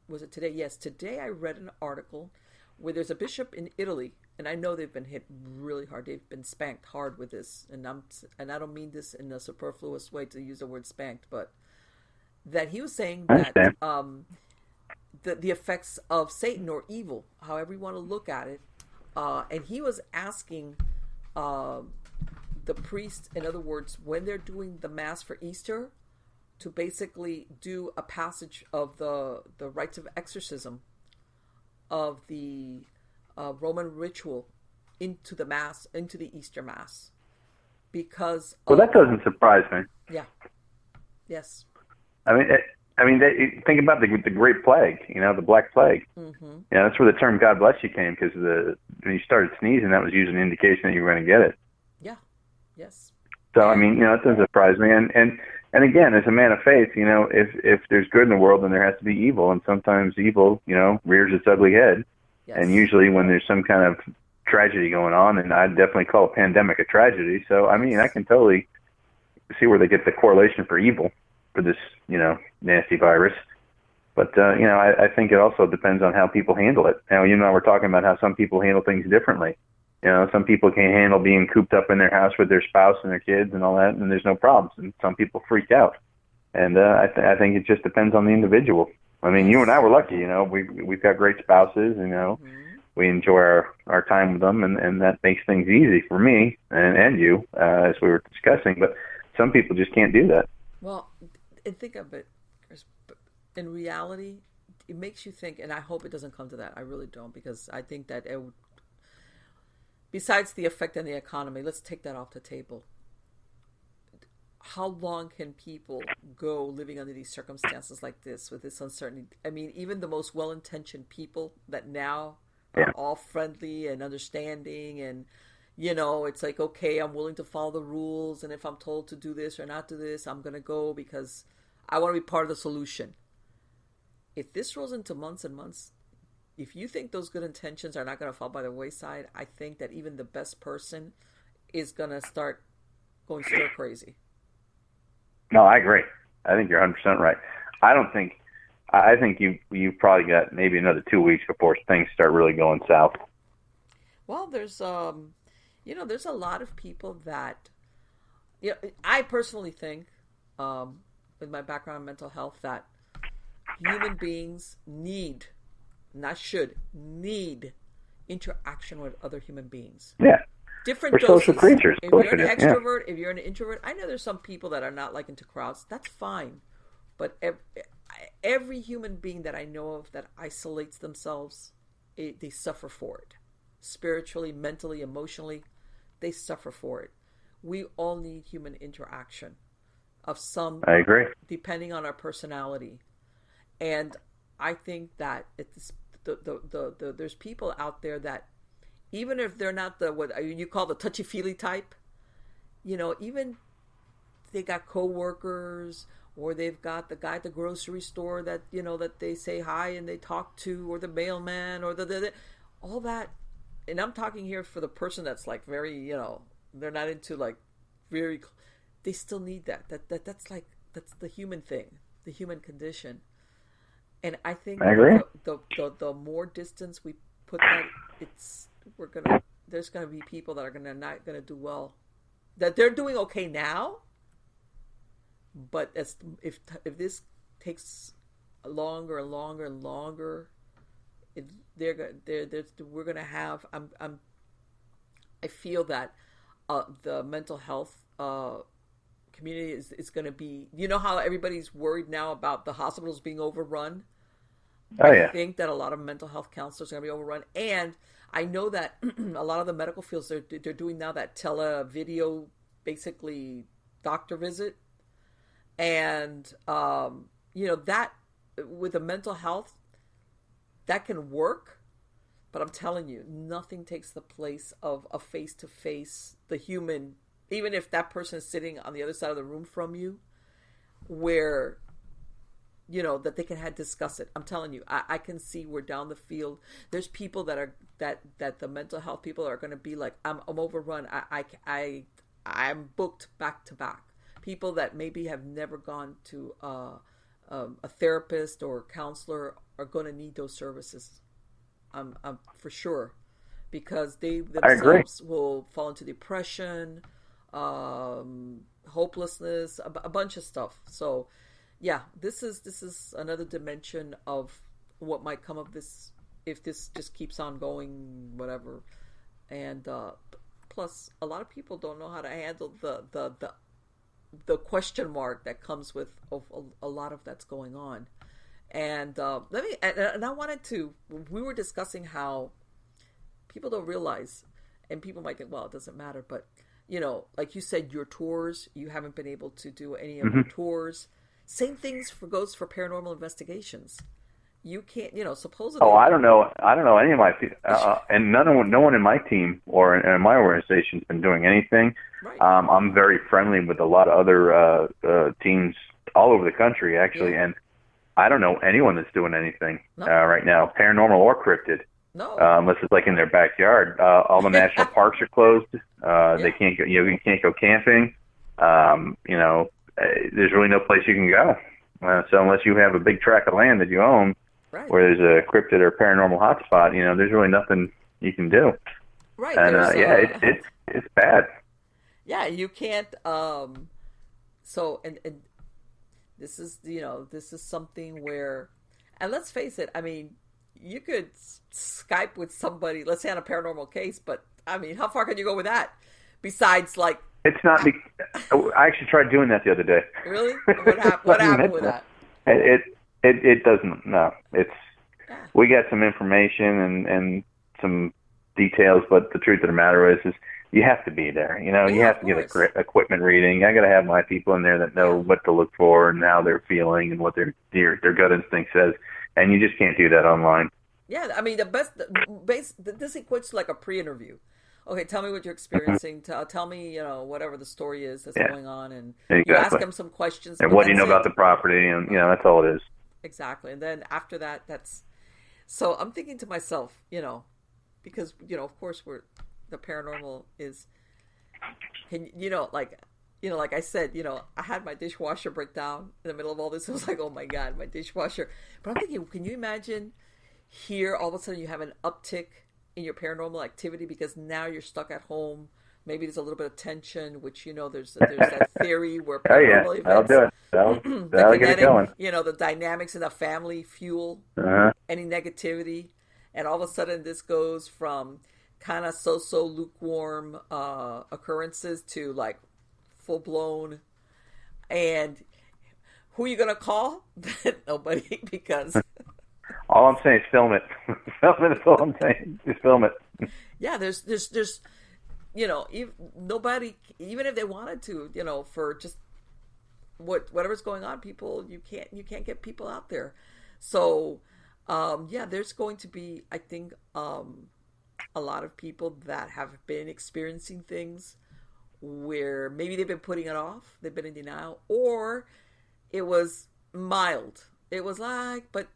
read an article where there's a bishop in Italy, and I know they've been hit really hard. They've been spanked hard with this, and I don't mean this in a superfluous way to use the word spanked, but that he was saying that the effects of Satan or evil, however you want to look at it, and he was asking the priest, in other words, when they're doing the Mass for Easter, to basically do a passage of the rites of exorcism of the Roman ritual into the Mass, into the Easter Mass, because that doesn't surprise me. Yeah. Yes. Think about the Great Plague, the Black Plague. Mm-hmm. Yeah, that's where the term "God bless you" came, because when you started sneezing, that was usually an indication that you were going to get it. Yeah. Yes. So it doesn't surprise me. And again, as a man of faith, if there's good in the world, then there has to be evil, and sometimes evil, rears its ugly head. Yes. And usually, when there's some kind of tragedy going on, and I'd definitely call a pandemic a tragedy. So I can totally see where they get the correlation for evil for this, nasty virus. But, I think it also depends on how people handle it. Now, you and I were talking about how some people handle things differently. Some people can't handle being cooped up in their house with their spouse and their kids and all that, and there's no problems. And some people freak out. And I think it just depends on the individual. I mean, you and I were lucky, we've got great spouses, mm-hmm. We enjoy our time with them, and that makes things easy for me and you, as we were discussing. But some people just can't do that. Well, and think of it, Chris, in reality, it makes you think, and I hope it doesn't come to that. I really don't, because I think that it would, besides the effect on the economy, let's take that off the table. How long can people go living under these circumstances like this, with this uncertainty? I mean, even the most well-intentioned people that now are all friendly and understanding, and it's like, okay, I'm willing to follow the rules, and if I'm told to do this or not do this, I'm going to go because I want to be part of the solution. If this rolls into months and months, if you think those good intentions are not going to fall by the wayside, I think that even the best person is going to start going stir crazy. No, I agree. I think you're 100% right. I think you've probably got maybe another 2 weeks before things start really going south. Well, there's there's a lot of people that, I personally think, with my background in mental health, that human beings need interaction with other human beings. Yeah. Different We're doses. Social creatures. If you're an extrovert, if you're an introvert, I know there's some people that are not like into crowds. That's fine. But every human being that I know of that isolates themselves, they suffer for it. Spiritually, mentally, emotionally, they suffer for it. We all need human interaction of some. I agree. Depending on our personality, and I think that it's there's people out there that, even if they're not the what you call the touchy-feely type, even they got coworkers, or they've got the guy at the grocery store that that they say hi and they talk to, or the mailman, or the all that. And I'm talking here for the person that's like very, they're not into like very. They still need that. That's the human thing, the human condition. And I think I agree. The more distance we put that, there's gonna be people that are not gonna do well. That they're doing okay now, but if this takes longer and longer and longer, we're gonna have. I feel that the mental health community is going to be. You know how everybody's worried now about the hospitals being overrun. Oh yeah. I think that a lot of mental health counselors are going to be overrun, and I know that a lot of the medical fields they're doing now that tele-video, basically doctor visit, and that with the mental health that can work, but I'm telling you, nothing takes the place of a face-to-face, the human, even if that person is sitting on the other side of the room from you, where that they can discuss it. I'm telling you, I can see where down the field there's people that are that the mental health people are going to be like, I'm overrun. I'm booked back to back. People that maybe have never gone to a therapist or counselor are going to need those services. I'm for sure, because they themselves will fall into depression, hopelessness, a bunch of stuff. So. Yeah, this is another dimension of what might come of this if this just keeps on going, whatever. And plus, a lot of people don't know how to handle the question mark that comes with a lot of that's going on. And and I wanted to. We were discussing how people don't realize, and people might think, well, it doesn't matter, but like you said, your tours, you haven't been able to do any of your tours. Same things goes for paranormal investigations. You can't, supposedly. Oh, I don't know any of my and no one in my team or in my organization has been doing anything. Right. I'm very friendly with a lot of other teams all over the country, actually, and I don't know anyone that's doing anything right now, paranormal or cryptid. No. Unless it's like in their backyard. All the national parks are closed. They can't go. You can't go camping. There's really no place you can go. So unless you have a big tract of land that you own, where there's a cryptid or paranormal hotspot, there's really nothing you can do. Right. And it's bad. Yeah, you can't. So and this is this is something where, and let's face it. I mean, you could Skype with somebody, let's say on a paranormal case, but I mean, how far can you go with that? Besides, like, it's not. I actually tried doing that the other day. Really? What happened with that? It doesn't. No, we got some information and some details, but the truth of the matter is you have to be there. You have to get equipment reading. I got to have my people in there that know what to look for and how they're feeling and what their gut instinct says. And you just can't do that online. Yeah, I mean, this equates to like a pre-interview. Okay, tell me what you're experiencing. Tell me, whatever the story is that's going on, and you ask them some questions. And what do you know about the property? And that's all it is. Exactly. And then after that, so I'm thinking to myself, because of course the paranormal is, like I said, I had my dishwasher break down in the middle of all this. I was like, oh my God, my dishwasher. But I'm thinking, can you imagine here all of a sudden you have an uptick in your paranormal activity because now you're stuck at home. Maybe there's a little bit of tension, which, there's that theory where paranormal events. That'll do it. That'll get it going. The dynamics in the family fuel any negativity. And all of a sudden this goes from kind of so-so lukewarm occurrences to like full-blown. And who are you going to call? Nobody, because... All I'm saying is film it. Film it is all I'm saying. Just film it. Yeah, there's nobody, even if they wanted to, for just whatever's going on, people, you can't get people out there. So, there's going to be, I think, a lot of people that have been experiencing things where maybe they've been putting it off, they've been in denial, or it was mild. It was like, but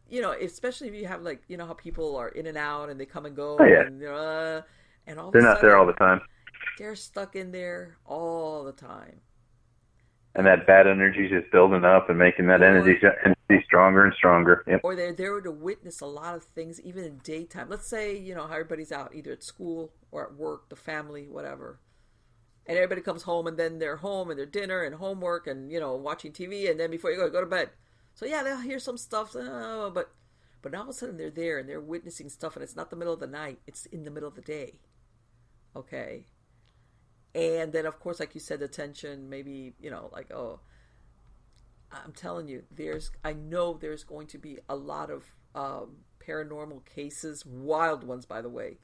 especially if you have like, how people are in and out and they come and go, and and all they're not there all the time. They're stuck in there all the time, and that bad energy is just building up and making that energy stronger and stronger. Yep. Or they're there to witness a lot of things, even in daytime. Let's say how everybody's out either at school or at work, the family, whatever, and everybody comes home and then they're home and their dinner and homework and watching TV, and then before you go to bed. So yeah, they'll hear some stuff, but now all of a sudden they're there and they're witnessing stuff, and it's not the middle of the night; it's in the middle of the day. Okay, and then of course, like you said, the tension. Maybe like, oh, I'm telling you, I know there's going to be a lot of paranormal cases, wild ones, by the way,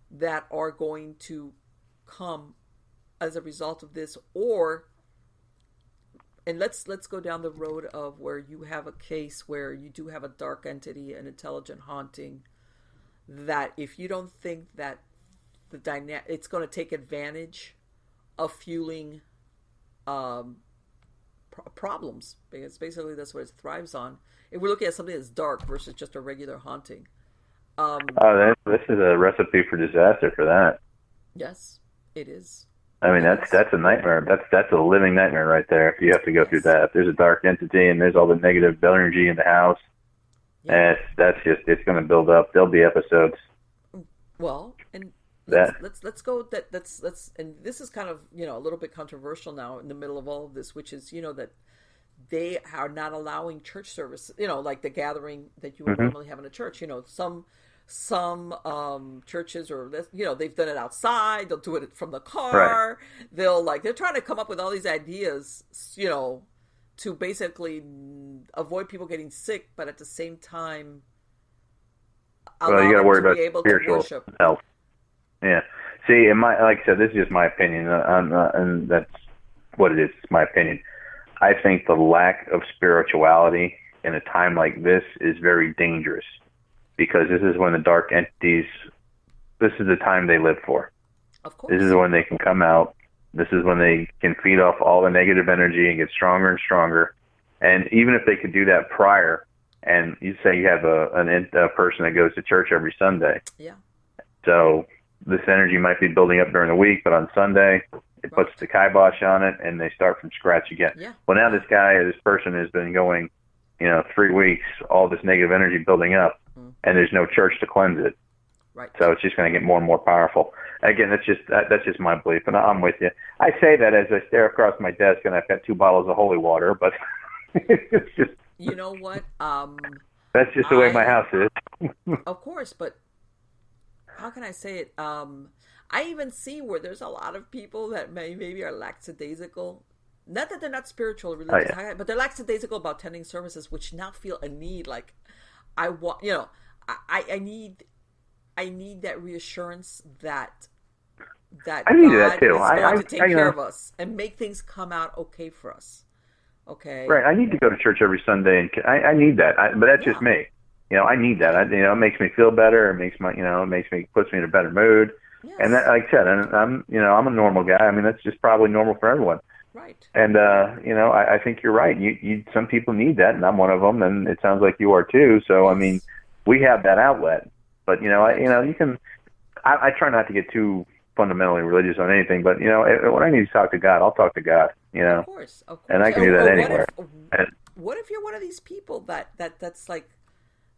that are going to come as a result of this, and let's go down the road of where you have a case where you do have a dark entity, an intelligent haunting, that if you don't think that it's going to take advantage of fueling problems, because basically that's what it thrives on. If we're looking at something that's dark versus just a regular haunting. This is a recipe for disaster for that. Yes, it is. I mean, that's a nightmare. That's a living nightmare right there. If you have to go through that, if there's a dark entity and there's all the negative energy in the house, and it's going to build up. There'll be episodes. Well, and let's go. Let's and this is kind of a little bit controversial now in the middle of all of this, which is that they are not allowing church service. Like the gathering that you would normally have in a church. Some churches, or they've done it outside. They'll do it from the car. Right. They're trying to come up with all these ideas, to basically avoid people getting sick, but at the same time allow you got to them worry to be about able to spiritual worship. health. Yeah. See, like I said, this is just my opinion, and that's what it is. It's my opinion. I think the lack of spirituality in a time like this is very dangerous, because this is when the dark entities, this is the time they live for. Of course. This is when they can come out. This is when they can feed off all the negative energy and get stronger and stronger. And even if they could do that prior, and you say you have a person that goes to church every Sunday. Yeah. So this energy might be building up during the week, but on Sunday, it puts the kibosh on it, and they start from scratch again. Yeah. Well, now this person has been going, 3 weeks, all this negative energy building up, and there's no church to cleanse it. Right. So it's just going to get more and more powerful. Again, that's just my belief, and I'm with you. I say that as I stare across my desk, and I've got 2 bottles of holy water, but it's just. You know what? That's just the way my house is. Of course, but how can I say it? I even see where there's a lot of people that maybe are lackadaisical. Not that they're not spiritual or religious, but they're lackadaisical about attending services, which now feel a need. Like, I want, I need that reassurance that I God need that too. is going to take care of us and make things come out okay for us. Okay. Right. I need to go to church every Sunday, and I need that. But that's just me. I need that. It makes me feel better. It makes puts me in a better mood. Yes. And that, like I said, and I'm a normal guy. I mean, that's just probably normal for everyone. Right. And I think you're right. Some people need that, and I'm one of them, and it sounds like you are too. So I mean, we have that outlet. But you can. I try not to get too fundamentally religious on anything, but when I need to talk to God, I'll talk to God. Of course. And I can do that anywhere. What if you're one of these people that's like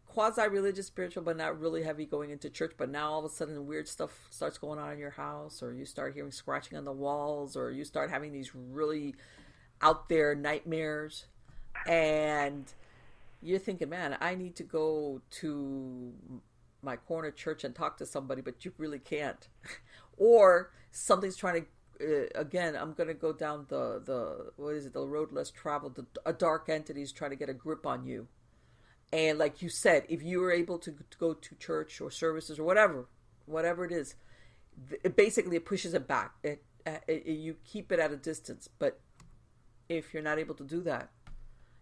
quasi-religious, spiritual, but not really heavy going into church, but now all of a sudden weird stuff starts going on in your house, or you start hearing scratching on the walls, or you start having these really out there nightmares, and you're thinking, man, I need to go to my corner church and talk to somebody, but you really can't. Or something's trying to again, I'm going to go down the road less traveled. A dark entity is trying to get a grip on you. And like you said, if you were able to go to church or services or whatever it is, it pushes it back. You keep it at a distance. But if you're not able to do that,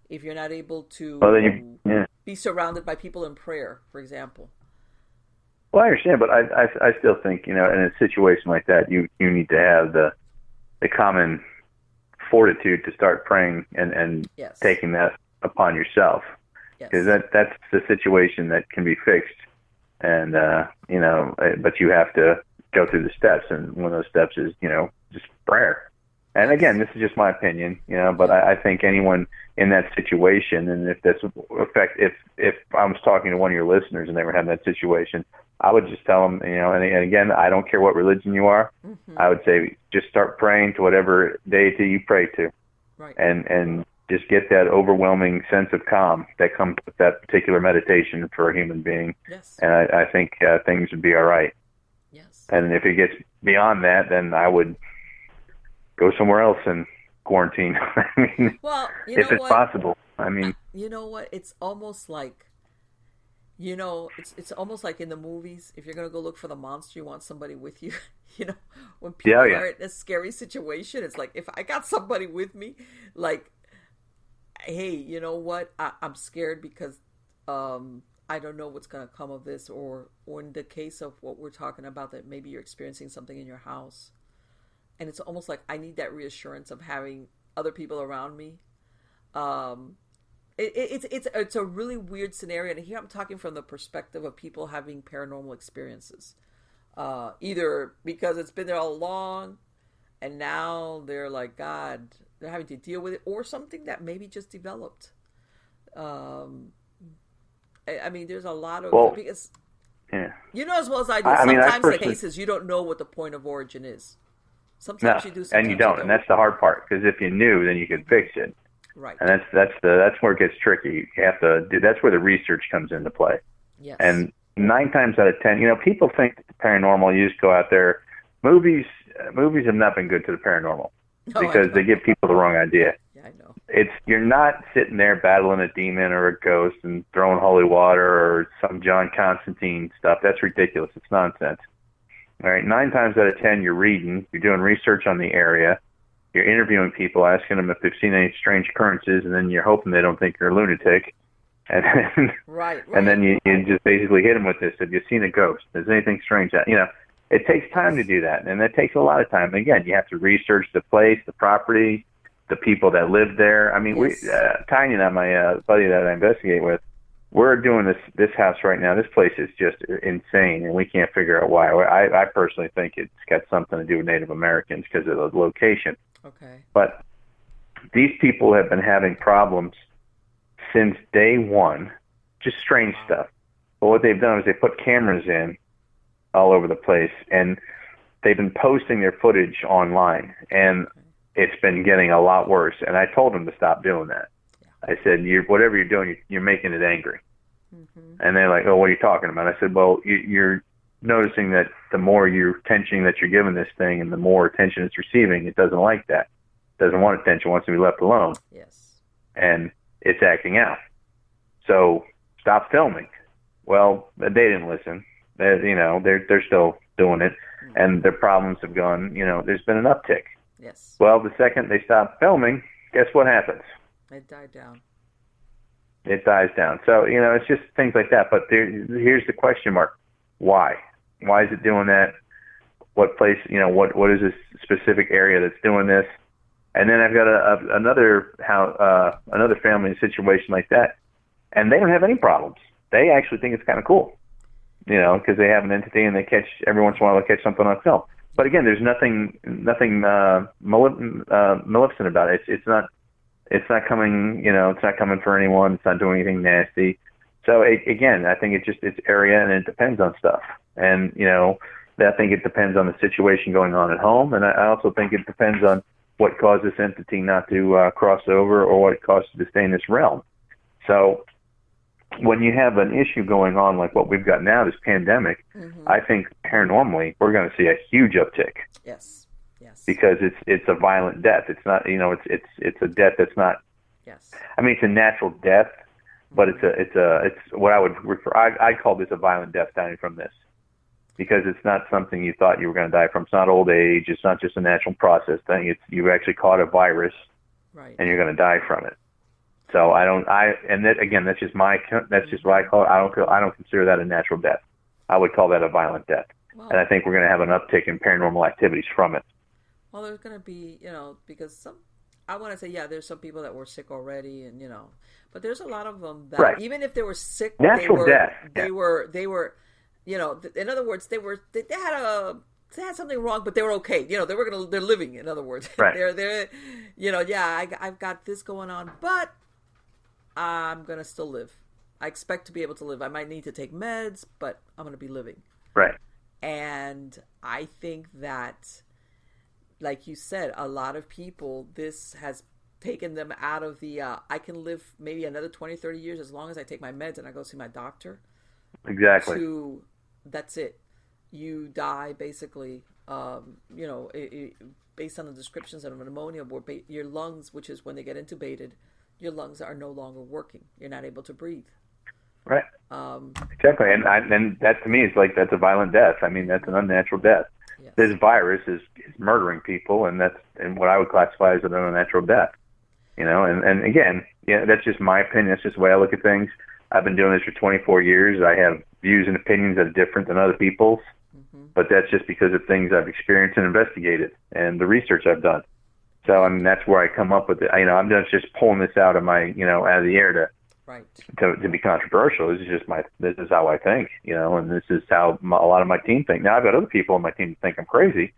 if you're not able to be surrounded by people in prayer, for example. Well, I understand, but I still think, in a situation like that, you need to have the common fortitude to start praying and taking that upon yourself, because that's the situation that can be fixed, and but you have to go through the steps, and one of those steps is just prayer. And again, this is just my opinion, but I think anyone in that situation, and if if I was talking to one of your listeners and they were having that situation, I would just tell them, and again, I don't care what religion you are. Mm-hmm. I would say just start praying to whatever deity you pray to, right? And just get that overwhelming sense of calm that comes with that particular meditation for a human being. Yes. And I think things would be all right. Yes. And if it gets beyond that, then I would go somewhere else and quarantine. I mean, well, if it's possible. I mean, you know what? It's almost like. It's almost like in the movies, if you're going to go look for the monster, you want somebody with you. When people are in a scary situation, it's like, if I got somebody with me, like, hey, you know what? I'm scared because I don't know what's going to come of this. Or in the case of what we're talking about, that maybe you're experiencing something in your house. And it's almost like I need that reassurance of having other people around me. It's a really weird scenario, and here I'm talking from the perspective of people having paranormal experiences, either because it's been there all along, and now they're like, God, they're having to deal with it, or something that maybe just developed. I mean, there's a lot of because as well as I do. Sometimes the cases you don't know what the point of origin is. Sometimes you do, and you don't, and that's the hard part. Because if you knew, then you could fix it. Right. And that's where it gets tricky. You have to that's where the research comes into play. Yes. And 9 times out of 10, people think the paranormal. You just go out there. Movies have not been good to the paranormal because they give people the wrong idea. Yeah, I know. you're not sitting there battling a demon or a ghost and throwing holy water or some John Constantine stuff. That's ridiculous. It's nonsense. All right, 9 times out of 10, you're reading, you're doing research on the area, you're interviewing people, asking them if they've seen any strange occurrences, and then you're hoping they don't think you're a lunatic. And then, right. And then you just basically hit them with this. Have you seen a ghost? Is anything strange? It takes time to do that, and that takes a lot of time. Again, you have to research the place, the property, the people that live there. I mean, yes. Tanya and I, my buddy that I investigate with, we're doing this house right now. This place is just insane, and we can't figure out why. I personally think it's got something to do with Native Americans because of the location. Okay. But these people have been having problems since day one, just strange stuff. But what they've done is they put cameras in all over the place, and they've been posting their footage online, and it's been getting a lot worse. And I told them to stop doing that. I said, whatever you're doing, you're making it angry. Mm-hmm. And they're like, oh, what are you talking about? I said, well, you're noticing that the more attention that you're giving this thing and the more attention it's receiving, it doesn't like that. It doesn't want attention, it wants to be left alone. Yes. And it's acting out. So stop filming. Well, they didn't listen. They're still doing it. Mm-hmm. And their problems have gone, there's been an uptick. Yes. Well, the second they stop filming, guess what happens? It died down. It dies down. So, it's just things like that. But here's the question mark. Why? Why is it doing that? What place, what is this specific area that's doing this? And then I've got another family in a situation like that, and they don't have any problems. They actually think it's kind of cool, because they have an entity and they catch, every once in a while they catch something on film. But again, there's nothing maleficent about it. It's not coming, it's not coming for anyone. It's not doing anything nasty. So again, I think it's area, and it depends on stuff. And, I think it depends on the situation going on at home. And I also think it depends on what caused this entity not to cross over, or what caused it to stay in this realm. So when you have an issue going on like what we've got now, this pandemic, mm-hmm. I think paranormally we're going to see a huge uptick. Yes. Yes. Because it's a violent death. It's not, it's a death that's not. Yes. I mean, it's a natural death, but it's what I would refer. I call this a violent death dying from this, because it's not something you thought you were going to die from. It's not old age. It's not just a natural process thing. You actually caught a virus, right, and you're going to die from it. So that's just what I call it. I don't consider that a natural death. I would call that a violent death. Well, and I think we're going to have an uptick in paranormal activities from it. Well, there's going to be, because I want to say, there's some people that were sick already, and, but there's a lot of them that, right, even if they were sick, natural death. They were, in other words, they had something wrong, but they were okay. They're living, in other words. Right. they're, I've got this going on, but I'm going to still live. I expect to be able to live. I might need to take meds, but I'm going to be living. Right. And I think that, like you said, a lot of people, this has taken them out of the, I can live maybe another 20, 30 years as long as I take my meds and I go see my doctor. Exactly. To, that's it. You die, basically, based on the descriptions of pneumonia, your lungs, which is when they get intubated, your lungs are no longer working. You're not able to breathe. Right. Exactly. And that to me is like, that's a violent death. I mean, that's an unnatural death. Yes. This virus is murdering people, and that's what I would classify as an unnatural death. And again, that's just my opinion. That's just the way I look at things. I've been doing this for 24 years. I have views and opinions that are different than other people's, mm-hmm. but that's just because of things I've experienced and investigated and the research I've done. So, I mean, that's where I come up with it. I'm just pulling this out of my, out of the air to be controversial. This is how I think, and this is how a lot of my team think. Now, I've got other people on my team that think I'm crazy,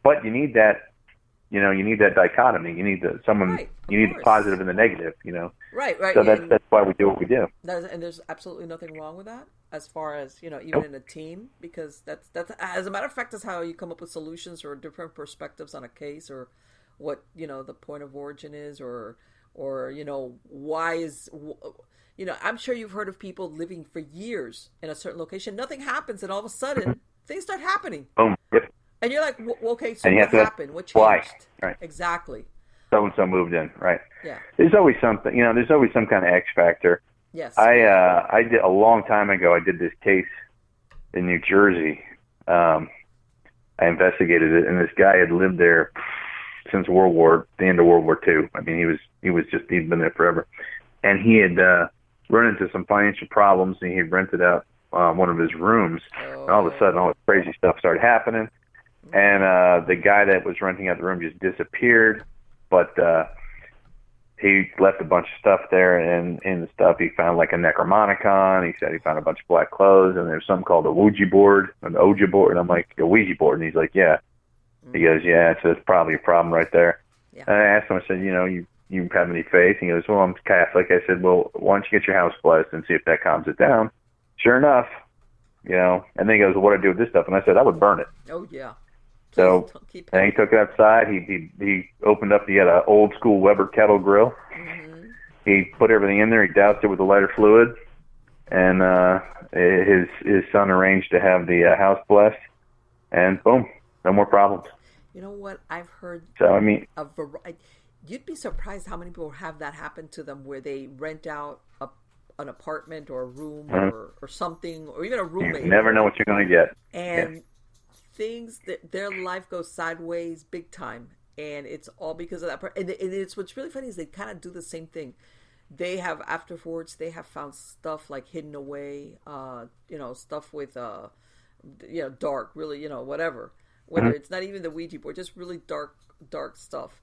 but you need that, you need that dichotomy. You need the positive and the negative, Right. So that's why we do what we do. And there's absolutely nothing wrong with that, as far as, even nope. in a team, because that's, as a matter of fact, that's how you come up with solutions or different perspectives on a case, or what, the point of origin is, or why is, I'm sure you've heard of people living for years in a certain location. Nothing happens, and all of a sudden things start happening. Boom. Yep. And you're like, okay, so what happened? What changed? Why? Right. Exactly. so-and-so moved in, right? Yeah. There's always something, there's always some kind of X factor. Yes. I did a long time ago, I did this case in New Jersey. I investigated it, and this guy had lived there since the end of World War II. I mean, he'd been there forever. And he had run into some financial problems, and he had rented out one of his rooms. Oh. And all of a sudden, all this crazy stuff started happening. And the guy that was renting out the room just disappeared. But he left a bunch of stuff there, and in the stuff he found like a Necromonicon. He said he found a bunch of black clothes, and there's something called a Ouija board, an Ouija board. And I'm like, a Ouija board? And he's like, yeah. He goes, yeah, so it's probably a problem right there. Yeah. And I asked him, I said, you have any faith? He goes, well, I'm Catholic. I said, well, why don't you get your house blessed and see if that calms it down? Sure enough, and then he goes, well, what do I do with this stuff? And I said, I would burn it. Oh, yeah. So, and he took it outside. He opened up, he had an old school Weber kettle grill. Mm-hmm. He put everything in there. He doused it with a lighter fluid. And his son arranged to have the house blessed. And boom, no more problems. You know what? I've heard. So, I mean, you'd be surprised how many people have that happen to them where they rent out an apartment or a room or something, or even a roommate. You never know what you're going to get. And things that their life goes sideways big time. And it's all because of that part. And it's what's really funny is they kind of do the same thing. They have afterwards, they have found stuff like hidden away, stuff with, dark, really, whatever. Whether it's not even the Ouija board, just really dark stuff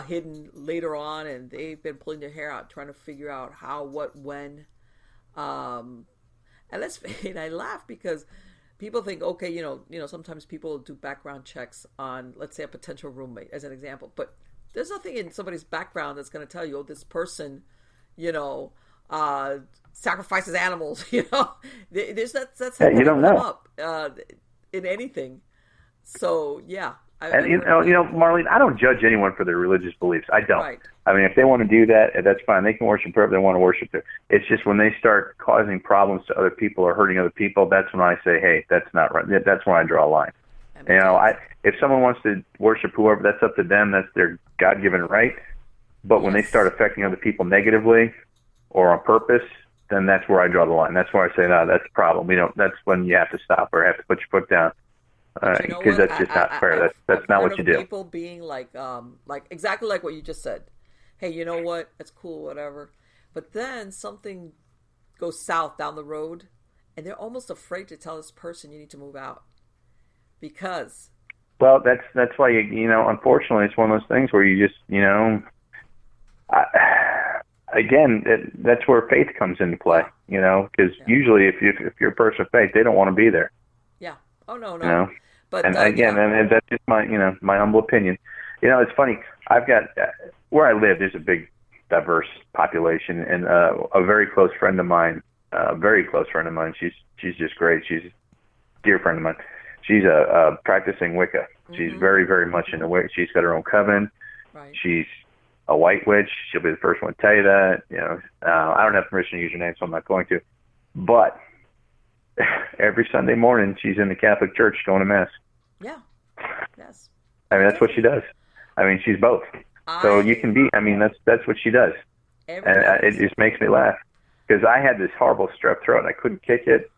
hidden later on, and they've been pulling their hair out trying to figure out how, what, when. And I laugh because people think, okay, sometimes people do background checks on, let's say, a potential roommate, as an example. But there's nothing in somebody's background that's going to tell you, oh, this person, sacrifices animals. There's that's not you don't know up in anything. So yeah. Marlene, I don't judge anyone for their religious beliefs. I don't. Right. I mean, if they want to do that, that's fine. They can worship whoever they want to worship to. It's just when they start causing problems to other people or hurting other people, that's when I say, hey, that's not right. That's when I draw a line. If someone wants to worship whoever, that's up to them. That's their God-given right. But when they start affecting other people negatively or on purpose, then that's where I draw the line. That's where I say, no, that's a problem. That's when you have to stop or have to put your foot down. Because that's just not fair. That's not what you do. People being like exactly like what you just said. Hey, you know what? That's cool, whatever. But then something goes south down the road, and they're almost afraid to tell this person you need to move out because. Well, that's why unfortunately, it's one of those things where you just that's where faith comes into play. Because usually if you're a person of faith, they don't want to be there. Yeah. Oh no. But and and that's just my my humble opinion. It's funny. I've got where I live. There's a big, diverse population, and a very close friend of mine. She's just great. She's a dear friend of mine. She's a practicing Wicca. She's very, very much into Wicca. She's got her own coven. Right. She's a white witch. She'll be the first one to tell you that. I don't have permission to use her name, so I'm not going to. But every Sunday morning, she's in the Catholic Church going to Mass. Yeah. Yes. I mean, that's what she does. I mean, she's both. So you can be. I mean, that's what she does. And it just makes me laugh because I had this horrible strep throat and I couldn't kick it.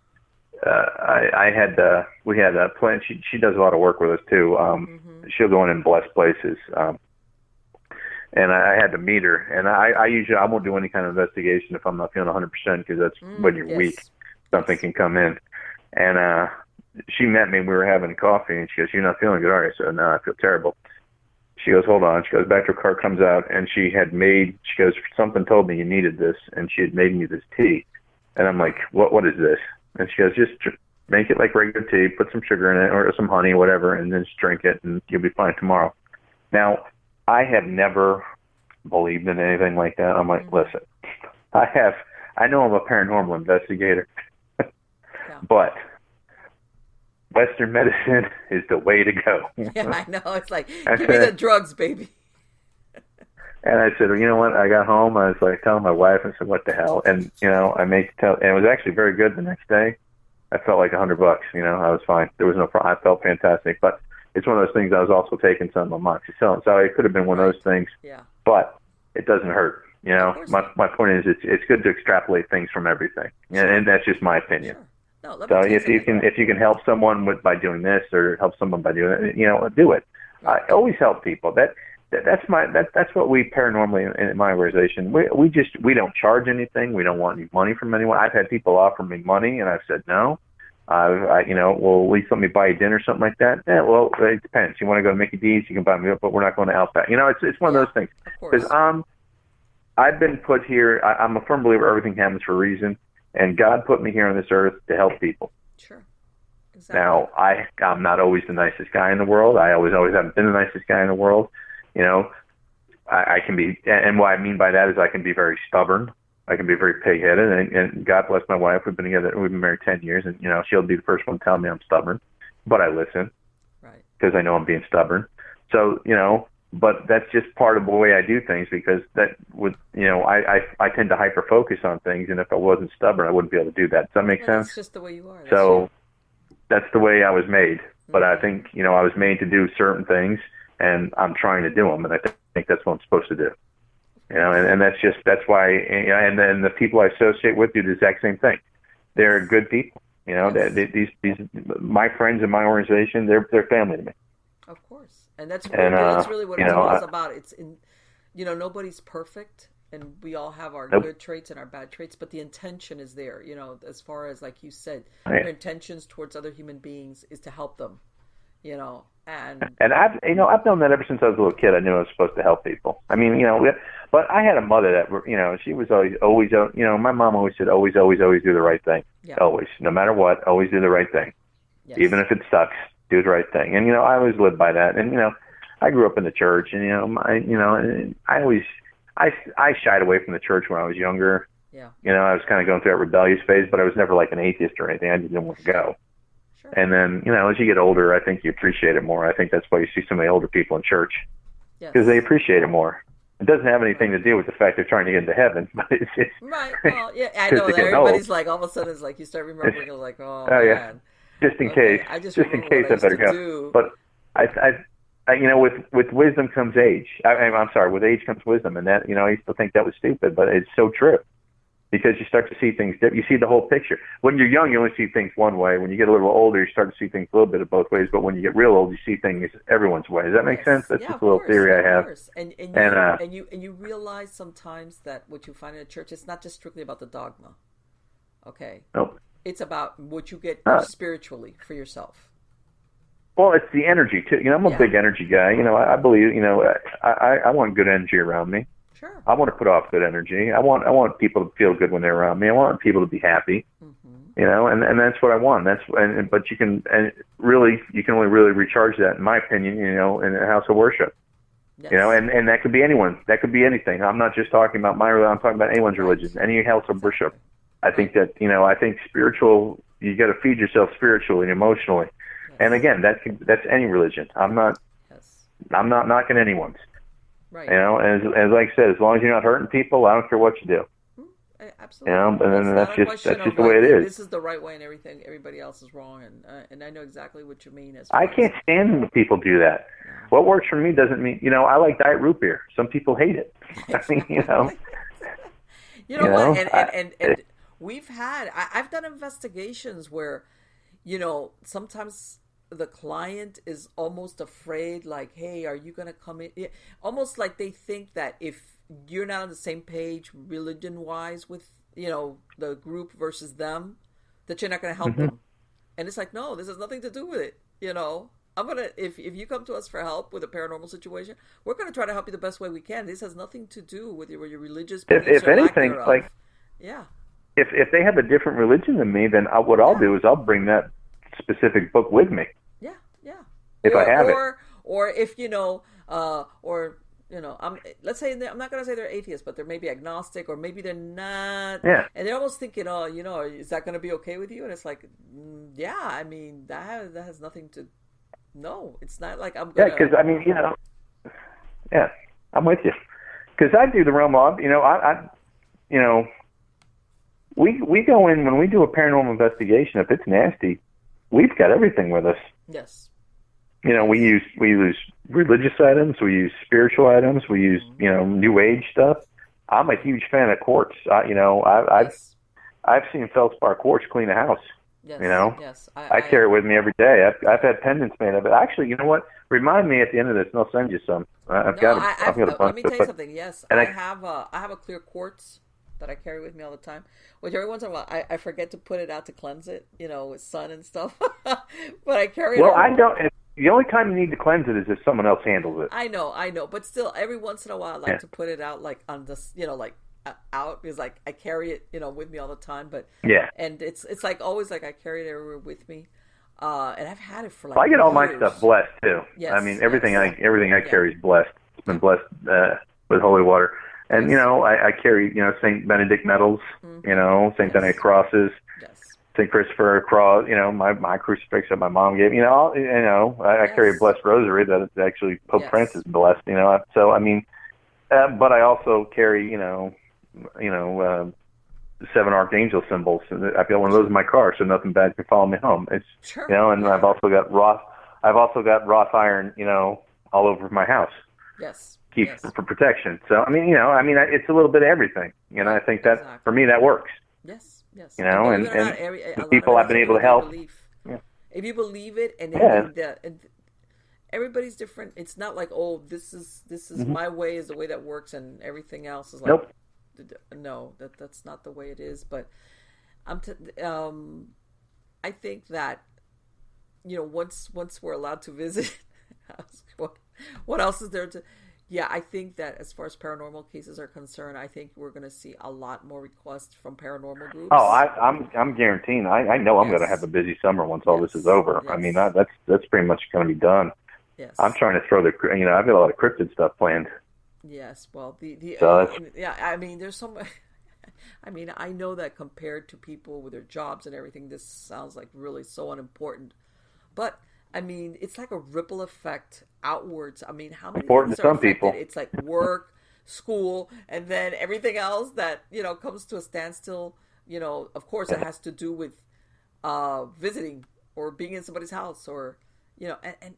We had a plan. She does a lot of work with us too. She'll go in and bless places. And I had to meet her. And I won't do any kind of investigation if I'm not feeling 100% because that's when you're weak. Something can come in. And she met me. We were having coffee, and she goes, "You're not feeling good, are you?" I said, "No, I feel terrible." She goes, "Hold on." She goes back to her car, comes out, and she goes, "Something told me you needed this," and she had made me this tea. And I'm like, what is this? And she goes, "Just make it like regular tea, put some sugar in it, or some honey, whatever, and then just drink it, and you'll be fine tomorrow." Now, I have never believed in anything like that. I'm like, listen, I know I'm a paranormal investigator, but Western medicine is the way to go. Yeah, I know. It's like, give me the drugs, baby. And I said, well, you know what? I got home. I was like telling my wife, I said, what the hell? And, and it was actually very good the next day. I felt like $100. I was fine. There was no problem. I felt fantastic. But it's one of those things. I was also taking some amoxicillin. So it could have been one of those things. Yeah. but it doesn't hurt. You know, my point is it's good to extrapolate things from everything, and that's just my opinion. Sure. No, let me So tell you if you can help someone by doing this, or help someone by doing it, you know, do it. Right. Always help people. That's what we paranormally in my organization. We don't charge anything. We don't want any money from anyone. I've had people offer me money, and I've said no. You know, well, at least let me buy you dinner or something like that. Yeah, well, it depends. You want to go to Mickey D's, you can buy me up, but we're not going to Outback. You know, it's one of those things. Because I've been put here. I'm a firm believer everything happens for a reason, and God put me here on this earth to help people. Sure. Exactly. Now, I'm not always the nicest guy in the world. I always haven't been the nicest guy in the world. You know, I can be, and what I mean by that is I can be very stubborn. I can be very pig-headed, and God bless my wife. We've been married 10 years, and, you know, she'll be the first one to tell me I'm stubborn, but I listen. Right. Because I know I'm being stubborn. So, you know, but that's just part of the way I do things, because that would, you know, I tend to hyper-focus on things, and if I wasn't stubborn, I wouldn't be able to do that. Does that make sense? That's just the way you are. That's the way I was made. But I think, you know, I was made to do certain things, and I'm trying to do them, and I think that's what I'm supposed to do. You know, and that's why, you know, and then the people I associate with do the exact same thing. They're good people. You know, these my friends in my organization, they're family to me. Of course, and that's really what it's all about. It's you know, nobody's perfect, and we all have our good traits and our bad traits, but the intention is there. You know, as far as, like you said, your intentions towards other human beings is to help them. You know, and I've known that ever since I was a little kid. I knew I was supposed to help people. I mean, you know, but I had a mother that, you know, she was always, you know, my mom always said, always do the right thing. Yeah. Always, no matter what, always do the right thing. Yes. Even if it sucks, do the right thing. And, you know, I always lived by that. And, you know, I grew up in the church, and, I shied away from the church when I was younger. Yeah. You know, I was kind of going through that rebellious phase, but I was never like an atheist or anything. I just didn't want to go. Sure. And then, you know, as you get older, I think you appreciate it more. I think that's why you see so many older people in church, because they appreciate it more. It doesn't have anything to do with the fact they're trying to get into heaven, but it's just right. Well, yeah, I know that everybody's like, all of a sudden, it's like you start remembering, it's like, oh man, just in case, I better go. But I you know, with wisdom comes age. I'm sorry, with age comes wisdom, and that, you know, I used to think that was stupid, but it's so true. Because you start to see things, you see the whole picture. When you're young, you only see things one way. When you get a little older, you start to see things a little bit of both ways. But when you get real old, you see things everyone's way. Does that make sense? That's just a little theory I have. And you realize sometimes that what you find in a church, it's not just strictly about the dogma. Okay. Nope. It's about what you get spiritually for yourself. Well, it's the energy too. You know, I'm a big energy guy. You know, I believe. You know, I want good energy around me. Sure. I want to put off good energy. I want people to feel good when they're around me. I want people to be happy. Mm-hmm. You know, and that's what I want. But you can only really recharge that, in my opinion, you know, in a house of worship. Yes. You know, and that could be anyone. That could be anything. I'm not just talking about my religion. I'm talking about anyone's religion, any house of worship. I think that, you know, spiritual. You got to feed yourself spiritually and emotionally. Yes. And again, that's any religion. I'm not knocking anyone's. Right. You know, as like I said, as long as you're not hurting people, I don't care what you do. Absolutely. You know, and then that's just the way it is. This is the right way, and everybody else is wrong, and I know exactly what you mean. I can't stand when people do that. Yeah. What works for me doesn't mean, you know, I like diet root beer. Some people hate it. I mean, you know. You know what? And we've had. I've done investigations where, you know, sometimes the client is almost afraid, like, hey, are you going to come in? Almost like they think that if you're not on the same page religion-wise with, you know, the group versus them, that you're not going to help them. And it's like, no, this has nothing to do with it. You know, I'm going to, if you come to us for help with a paranormal situation, we're going to try to help you the best way we can. This has nothing to do with your religious beliefs. If anything, like, yeah. If they have a different religion than me, then what I'll do is I'll bring that specific book with me. If I have it, or if you know, let's say I'm not going to say they're atheists, but they're maybe agnostic, or maybe they're not. Yeah. And they're almost thinking, oh, you know, is that going to be okay with you? And it's like, yeah, I mean, that has nothing to. No, it's not like I'm. Yeah, because I mean, you know, yeah, I'm with you. Because I do the realm of, you know, you know, we go in when we do a paranormal investigation. If it's nasty, we've got everything with us. Yes. we use religious items, we use spiritual items, we use New Age stuff. I'm a huge fan of quartz. I've seen feldspar quartz clean a house. Yes, yes. I carry it with me every day. I've had pendants made of it. Actually, you know what? Remind me at the end of this, and I'll send you some. I've got a bunch. Let me tell you something. Yes, I have a clear quartz that I carry with me all the time. Which every once in a while I forget to put it out to cleanse it, with sun and stuff. But I carry it. Well, I don't. The only time you need to cleanse it is if someone else handles it. I know. But still, every once in a while, I like to put it out, like on this, out, because like I carry it, with me all the time. But and it's like always like I carry it everywhere with me. And I've had it for like. Well, I get all years. my stuff blessed too. Yes, I mean, everything I carry is blessed. It's been blessed with holy water. And I carry Saint Benedict medals, Saint Benedict crosses, Saint Christopher cross, my crucifix that my mom gave me. I carry a blessed rosary that actually Pope Francis blessed. So I mean, but I also carry 7 archangel symbols. I've got one of those in my car, so nothing bad can follow me home. It's and I've also got wrought iron, all over my house. Yes. For protection. So I mean, it's a little bit of everything. I think that for me that works. Yes. And the people I've been able to help. If you believe it, and everybody's different. It's not like, oh, this is my way is the way that works, and everything else is like. Nope. No, that's not the way it is. But I think that once we're allowed to visit, what else is there to? Yeah, I think that as far as paranormal cases are concerned, I think we're going to see a lot more requests from paranormal groups. Oh, I'm guaranteeing. I know I'm going to have a busy summer once all this is over. Yes. I mean, that's pretty much going to be done. Yes. I'm trying to throw I've got a lot of cryptid stuff planned. Yes, well, I mean, there's so much. I mean, I know that compared to people with their jobs and everything, this sounds like really so unimportant. But I mean, it's like a ripple effect outwards. I mean, how many important to some affected? people? It's like work, school, and then everything else that comes to a standstill. Of course, it has to do with visiting or being in somebody's house, or and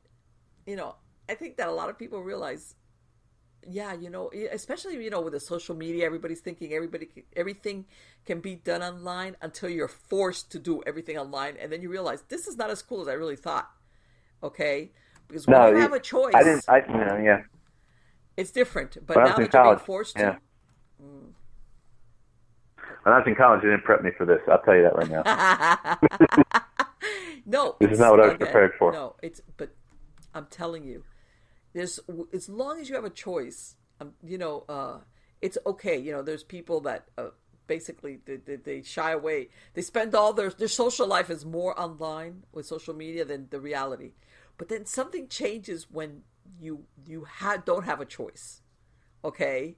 I think that a lot of people realize. Yeah, especially with the social media, everybody's thinking everything can be done online until you're forced to do everything online, and then you realize this is not as cool as I really thought. Okay, because when you have a choice, it's different. But now that you're being forced to. When I was in college, they didn't prep me for this. I'll tell you that right now. No, this is not what I was prepared for. No, but I'm telling you. As long as you have a choice, it's okay. There's people that basically they shy away. They spend all their social life is more online with social media than the reality. But then something changes when you don't have a choice. Okay.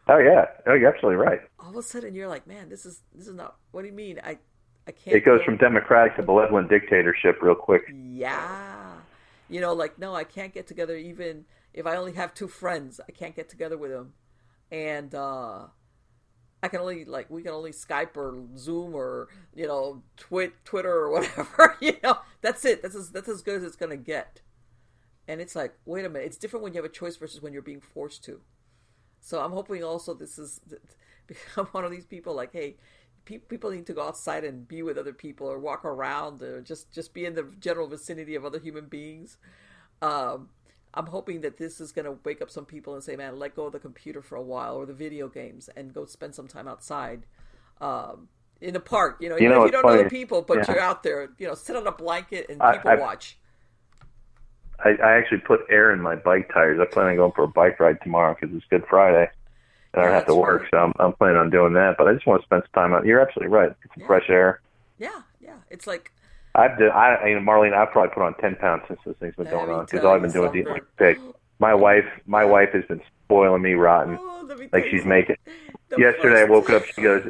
Oh yeah, you're absolutely right. All of a sudden you're like, man, this is not. What do you mean? I can't. It goes from democratic to benevolent dictatorship real quick. Yeah. No, I can't get together even if I only have 2 friends. I can't get together with them. And we can only Skype or Zoom or, Twitter or whatever, That's it. That's as good as it's going to get. And it's like, wait a minute. It's different when you have a choice versus when you're being forced to. So I'm hoping also this is become one of these people like, hey, people need to go outside and be with other people or walk around or just be in the general vicinity of other human beings. I'm hoping that this is going to wake up some people and say, man, let go of the computer for a while or the video games and go spend some time outside in the park. If you don't know the people, but you're out there, sit on a blanket and people watch. I actually put air in my bike tires. I plan on going for a bike ride tomorrow because it's Good Friday. I don't have to work, so I'm planning on doing that. But I just want to spend some time out. You're absolutely right. Get some fresh air. Yeah. It's like Marlene, I've probably put on 10 pounds since this thing's been going on because all I've been doing is eating like a pig. My wife has been spoiling me rotten. Like she's making. Yesterday I woke up. She goes,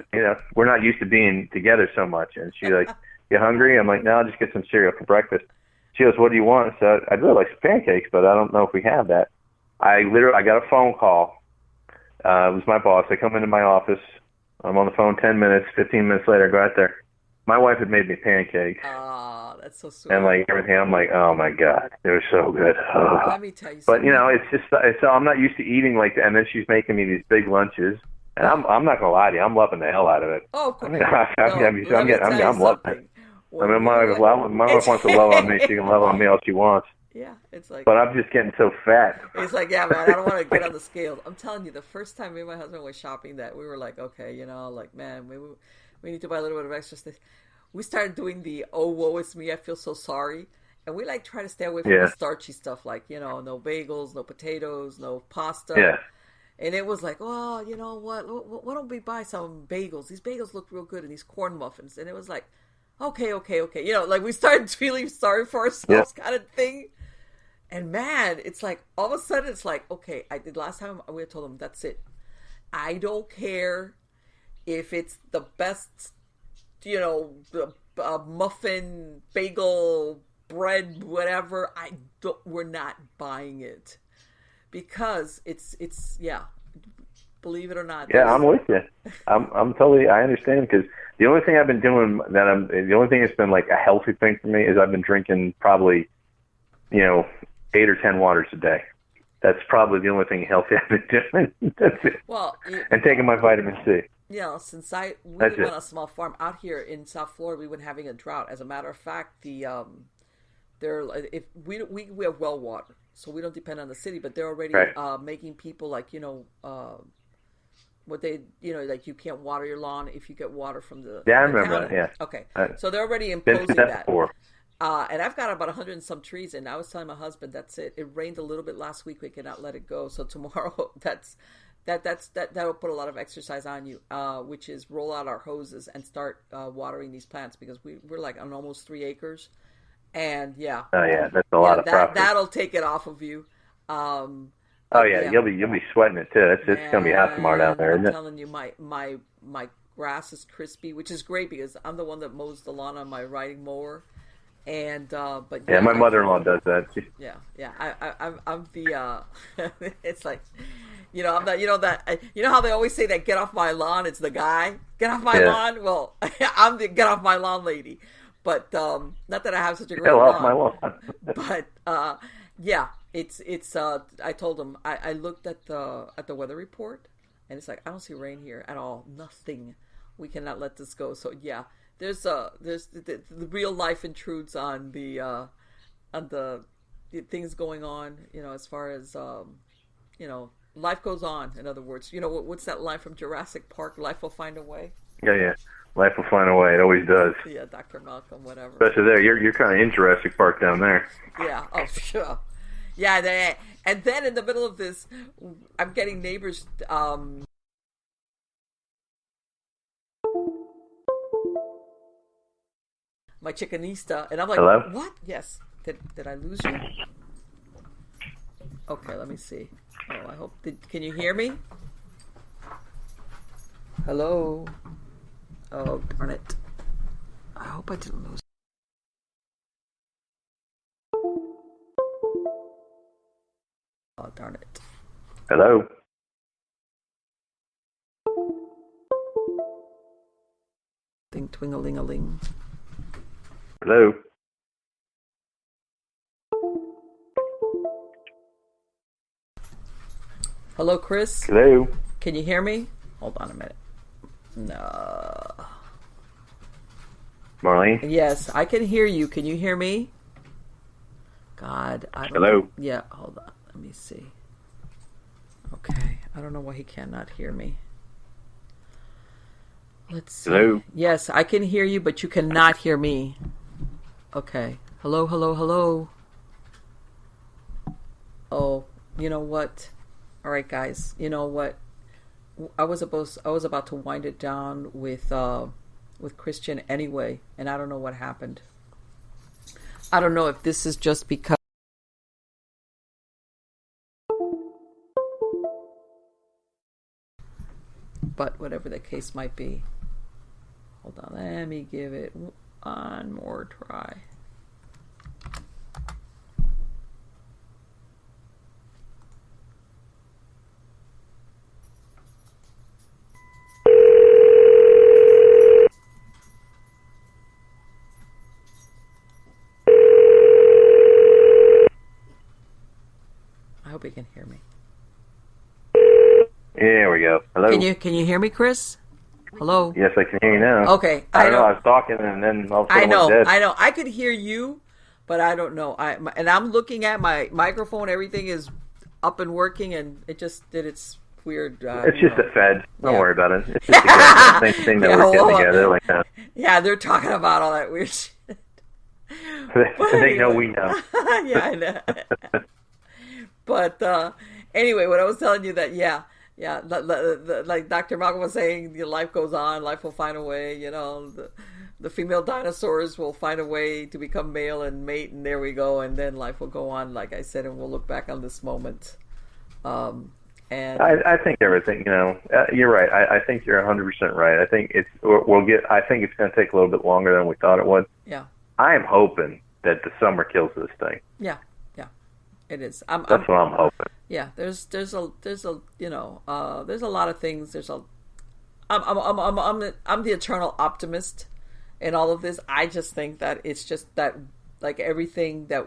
we're not used to being together so much, and she's like, "You hungry?" I'm like, "No, I'll just get some cereal for breakfast." She goes, "What do you want?" So I'd really like some pancakes, but I don't know if we have that. I got a phone call. It was my boss. They come into my office. I'm on the phone 10 minutes. 15 minutes later, I go out there. My wife had made me pancakes. that's so sweet. And like everything, I'm like, oh my God, it was so good. Let me tell you But something. it's just so I'm not used to eating like that. And then she's making me these big lunches, and I'm not gonna lie to you, I'm loving the hell out of it. Oh, of course. I'm loving. I mean, my wife wants to love on me. She can love on me all she wants. Yeah, it's like. But I'm just getting so fat. It's like, yeah, man, I don't want to get on the scale. I'm telling you, the first time me and my husband went shopping, that we were like, okay, like, man, we need to buy a little bit of extra stuff. We started doing the, oh, woe is me, I feel so sorry. And we like try to stay away from the starchy stuff, like, no bagels, no potatoes, no pasta. Yeah. And it was like, well, you know what? Why don't we buy some bagels? These bagels look real good, and these corn muffins. And it was like, okay. Like we started feeling sorry for ourselves, kind of thing. And man, it's like all of a sudden, it's like, okay, I did last time. We told them that's it. I don't care if it's the best, muffin, bagel, bread, whatever. We're not buying it. Because it's believe it or not. Yeah, I'm with you. I'm totally. I understand, because the only thing I've been doing the only thing that's been like a healthy thing for me is I've been drinking probably, 8 or 10 waters a day. That's probably the only thing healthy I've been doing. That's it. Well, and taking my vitamin C. Since we live on a small farm out here in South Florida, we've been having a drought. As a matter of fact, we have well water. So we don't depend on the city, but they're already making people like, what they, like you can't water your lawn if you get water from the I remember that, yeah. Okay. So they're already imposing that. Before. And I've got about 100 and some trees, and I was telling my husband, that's it. It rained a little bit last week. We cannot let it go. So tomorrow, that'll put a lot of exercise on you, which is roll out our hoses and start watering these plants, because we're like on almost 3 acres. And that's a lot of profit. That'll take it off of you. You'll be sweating it too. It's gonna be hot tomorrow down there, isn't it? I'm telling you, my grass is crispy, which is great because I'm the one that mows the lawn on my riding mower. And but my mother-in-law does that. I'm the it's like, I'm not, that, how they always say that, get off my lawn, it's the guy, get off my lawn. Well, I'm the get off my lawn lady. But not that I have such a great lawn. My lawn. But it's I told him, I looked at the weather report, and it's like, I don't see rain here at all. Nothing. We cannot let this go. So there's the real life intrudes on the things going on, as far as life goes on. In other words, what's that line from Jurassic Park? Life will find a way. Yeah. Life will find a way. It always does. Yeah, Dr. Malcolm, whatever. Especially there, you're kind of in Jurassic Park down there. Yeah. Oh, sure. Yeah. And then in the middle of this, I'm getting neighbors. My chickenista, and I'm like, hello? What? Yes. Did I lose you? Okay, let me see. Oh, I hope. Can you hear me? Hello. Oh, darn it. I hope I didn't lose. Oh, darn it. Hello. Ding, twing-a-ling-a-ling. Hello. Hello, Chris. Hello. Can you hear me? Hold on a minute. No. Marlene? Yes, I can hear you. Can you hear me? God, I don't Hello? know. Yeah, hold on. Let me see. Okay, I don't know why he cannot hear me. Let's see. Hello? Yes, I can hear you, but you cannot hear me. Okay. Hello, hello, hello. Oh, you know what? All right, guys. You know what? I was about to wind it down with Christian anyway, and I don't know what happened. I don't know if this is just because. But whatever the case might be. Hold on, let me give it one more try. you can hear me. There we go. Hello. Can you hear me, Chris? Hello. Yes, I can hear you now. Okay. I don't know. I was talking and then all of a sudden I went dead. I know. I could hear you, but I don't know. And I'm looking at my microphone. Everything is up and working, and it just did its weird. It's just a Fed. Don't worry about it. It's just the same thing that we're getting together like that. Yeah, they're talking about all that weird shit. They know we know. Yeah, I know. But anyway, what I was telling you that like Dr. Malcolm was saying, your life goes on, life will find a way. The female dinosaurs will find a way to become male and mate, and there we go, and then life will go on, like I said, and we'll look back on this moment. And I think everything, you're right. I think you're 100% right. I think I think it's going to take a little bit longer than we thought it would. Yeah. I am hoping that the summer kills this thing. Yeah, it is. That's what I'm hoping. Yeah, there's a lot of things. I'm the eternal optimist in all of this. I just think that it's just that, like everything that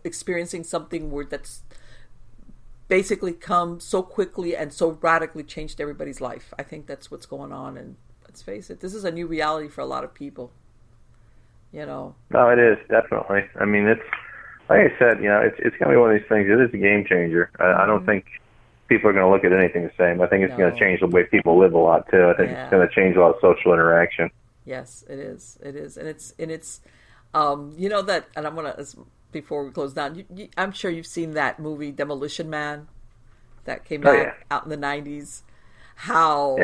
experiencing something that's basically come so quickly and so radically changed everybody's life. I think that's what's going on, and let's face it, this is a new reality for a lot of people. No, it is, definitely. I mean, it's like I said, it's going to be one of these things. It is a game changer. I don't think people are going to look at anything the same. I think it's going to change the way people live a lot too. I think it's going to change a lot of social interaction. Yes, it is. It is, and it's that. And I'm gonna, before we close down, I'm sure you've seen that movie Demolition Man that came out in the 90s. How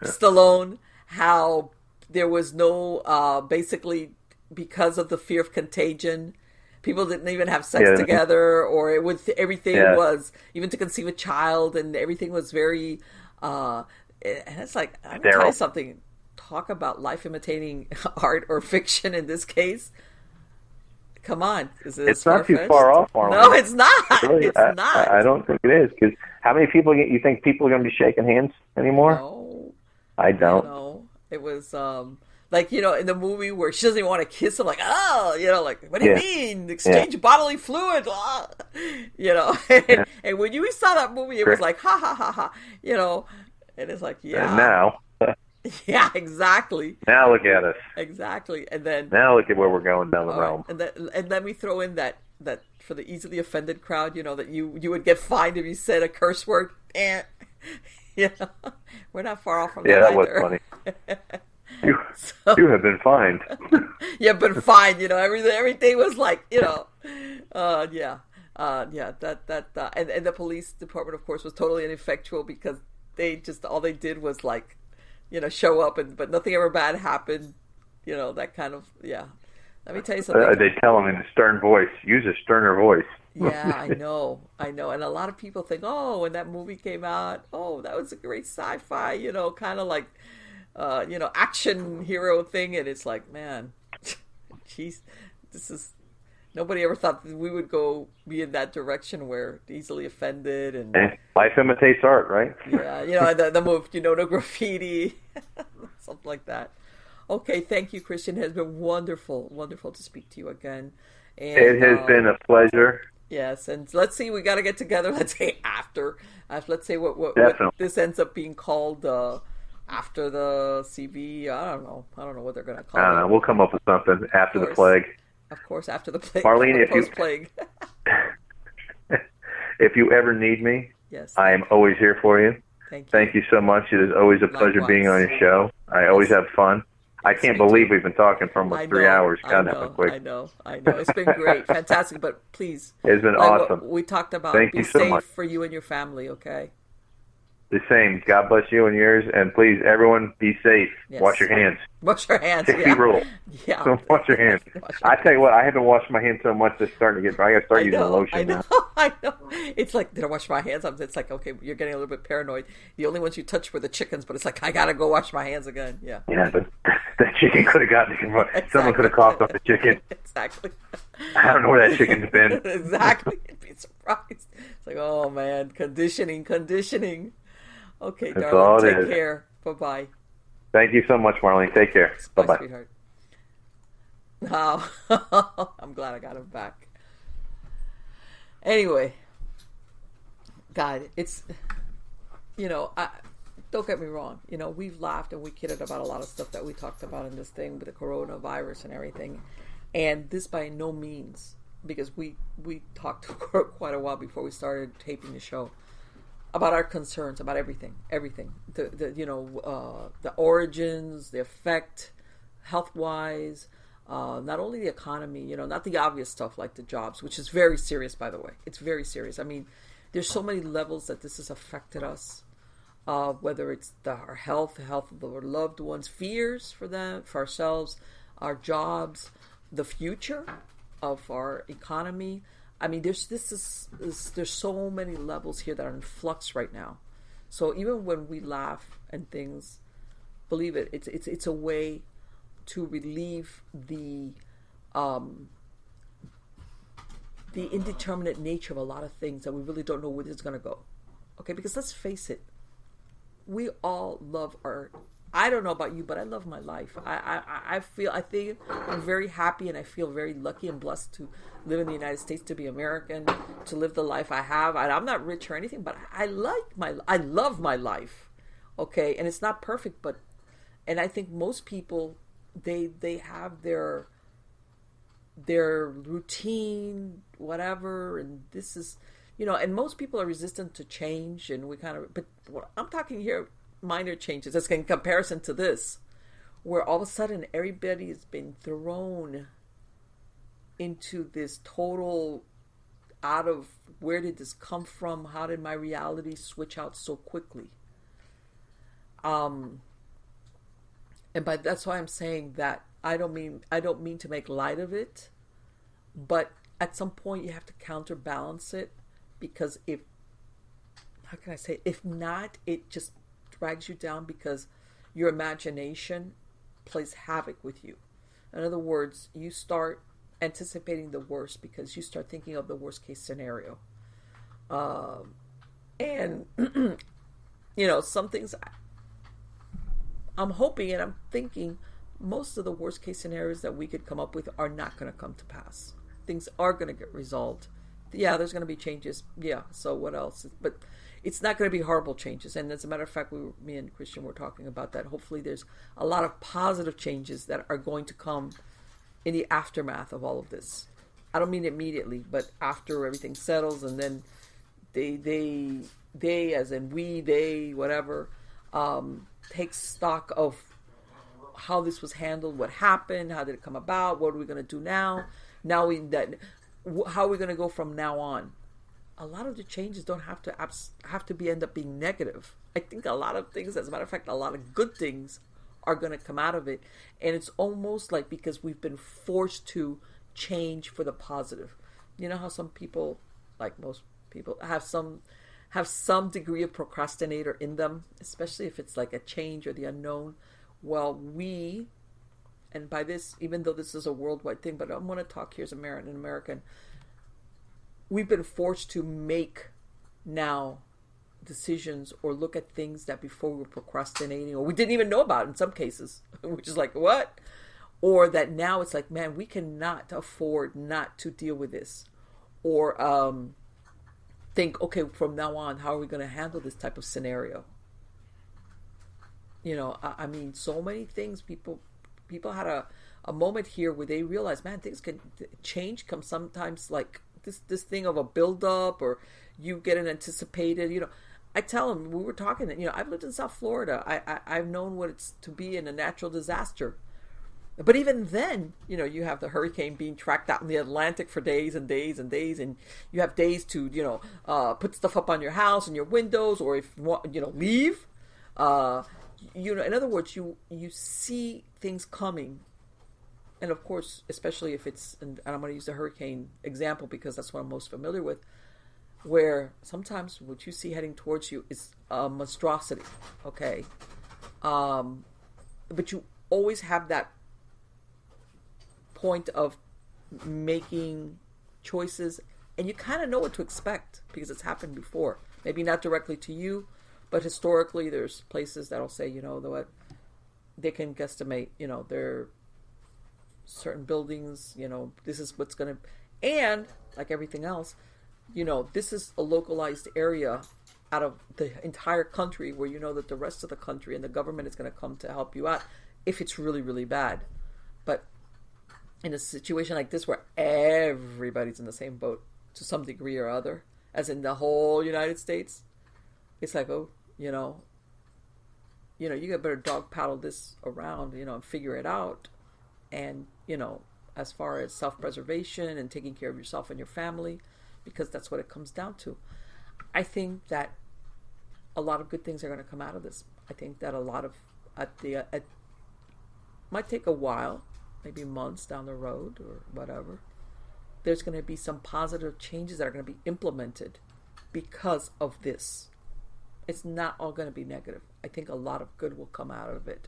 Stallone. How there was no basically, because of the fear of contagion, people didn't even have sex together, or everything was, even to conceive a child, and everything was very and it's like, I'm gonna tell you something. Talk about life imitating art or fiction in this case. Come on. It's not too far off, Marlon. No, it's not. Really, it's not. I don't think it is, because how many people you think people are going to be shaking hands anymore? No. I don't. No. It was like, in the movie where she doesn't even want to kiss him, like, like, what do you mean? Exchange bodily fluid. And when you saw that movie, it was like, ha, ha, ha, ha, and it's like, yeah. And now. Yeah, exactly. Now look at us. Exactly. And then now look at where we're going down the realm. And let me throw in that for the easily offended crowd, that you would get fined if you said a curse word. We're not far off from that. Yeah, that either. was funny. You have been fined. You've been fined. Everything was like, and the police department, of course, was totally ineffectual, because all they did was like, show up, but nothing ever bad happened. That kind of, Let me tell you something. They tell them in a stern voice, use a sterner voice. Yeah, I know. And a lot of people think, when that movie came out, that was a great sci-fi, kind of like, action hero thing. And it's like, man, jeez, nobody ever thought that we would be in that direction, where easily offended and life imitates art, right? Yeah, the move, no graffiti, something like that. Okay, thank you, Christian. It has been wonderful to speak to you again. And, it has been a pleasure. Yes, and let's see, we got to get together. Let's say after. Let's say what this ends up being called after the CV. I don't know what they're going to call it. I don't know. We'll come up with something after the plague. Of course, after the plague. Marlene, post-plague. If you ever need me, yes, I am always here for you. Thank you so much. It is always a pleasure being on your show. I always have fun. I can't believe we've been talking for almost 3 hours. God, that was quick. I know. It's been great. Fantastic. But please. It's been awesome. We talked about Thank you so safe much. for you and your family, okay? The same. God bless you and yours. And please, everyone, be safe. Yes. Wash your hands. Wash your hands. 6 feet rule. Yeah. So wash your hands. I tell you what, I haven't washed my hands so much. It's starting to get. I got to start using lotion now. I know. It's like, did I wash my hands? It's like, okay, you're getting a little bit paranoid. The only ones you touched were the chickens, but it's like, I gotta go wash my hands again. Yeah. Yeah, but that chicken could have gotten. Exactly. Someone could have coughed off the chicken. Exactly. I don't know where that chicken's been. Exactly. You'd be surprised. It's like, oh man, conditioning. Okay, That's darling, take care. Bye-bye. Thank you so much, Marlene. Take care. Bye-bye. Sweetheart. Oh, I'm glad I got him back. Anyway, God, it's, don't get me wrong. We've laughed and we kidded about a lot of stuff that we talked about in this thing with the coronavirus and everything. And this by no means, because we talked for quite a while before we started taping the show about our concerns about everything. The origins, the effect, health-wise, not only the economy, not the obvious stuff like the jobs, which is very serious, by the way. It's very serious. I mean, there's so many levels that this has affected us. Whether it's our health, the health of our loved ones, fears for them, for ourselves, our jobs, the future of our economy. I mean, there's so many levels here that are in flux right now. So even when we laugh and things, believe it, it's a way to relieve the indeterminate nature of a lot of things that we really don't know where this is going to go. Okay, because let's face it. We all love I don't know about you, but I love my life. I think I'm very happy and I feel very lucky and blessed to live in the United States, to be American, to live the life I have. I'm not rich or anything, but I love my life. Okay. And it's not perfect, and I think most people, they have their routine, whatever. And this is, and most people are resistant to change, and but I'm talking here minor changes. That's in comparison to this, where all of a sudden everybody has been thrown into this total out of where did this come from? How did my reality switch out so quickly? And that's why I'm saying that I don't mean to make light of it, but at some point you have to counterbalance it. Because if not, it just drags you down because your imagination plays havoc with you. In other words, you start anticipating the worst because you start thinking of the worst case scenario. And, some things I'm hoping and I'm thinking most of the worst case scenarios that we could come up with are not going to come to pass. Things are going to get resolved. Yeah, there's going to be changes. Yeah, so what else? But it's not going to be horrible changes. And as a matter of fact, me and Christian were talking about that. Hopefully there's a lot of positive changes that are going to come in the aftermath of all of this. I don't mean immediately, but after everything settles, and then they as in we, they, whatever, take stock of how this was handled, what happened, how did it come about, what are we going to do now? How are we going to go from now on? A lot of the changes don't have to end up being negative. I think a lot of things, as a matter of fact, a lot of good things are going to come out of it. And it's almost like because we've been forced to change for the positive. You know how some people, like most people, have some degree of procrastinator in them, especially if it's like a change or the unknown. Well, and by this, even though this is a worldwide thing, but I'm going to talk here as an American, we've been forced to make now decisions or look at things that before we were procrastinating or we didn't even know about in some cases, which is like, what? Or that now it's like, man, we cannot afford not to deal with this. Or think, okay, from now on, how are we going to handle this type of scenario? I mean, so many things people had a moment here where they realized, man, things can change. Come sometimes like this thing of a buildup, or you get an anticipated. I tell them, we were talking that I've lived in South Florida. I've known what it's to be in a natural disaster, but even then, you have the hurricane being tracked out in the Atlantic for days and days and days, and you have days to put stuff up on your house and your windows, or if you want, leave. In other words, you see things coming. And of course, especially if it's, and I'm going to use the hurricane example because that's what I'm most familiar with, where sometimes what you see heading towards you is a monstrosity, okay? But you always have that point of making choices, and you kind of know what to expect because it's happened before. Maybe not directly to you, but historically, there's places that'll say, what they can guesstimate, their certain buildings, this is what's going to, and like everything else, this is a localized area out of the entire country where you know that the rest of the country and the government is going to come to help you out if it's really, really bad. But in a situation like this where everybody's in the same boat to some degree or other, as in the whole United States, it's like, oh, you get better dog paddle this around, and figure it out. And, as far as self-preservation and taking care of yourself and your family, because that's what it comes down to. I think that a lot of good things are going to come out of this. I think that a lot of, it might take a while, maybe months down the road or whatever. There's going to be some positive changes that are going to be implemented because of this. It's not all going to be negative. I think a lot of good will come out of it.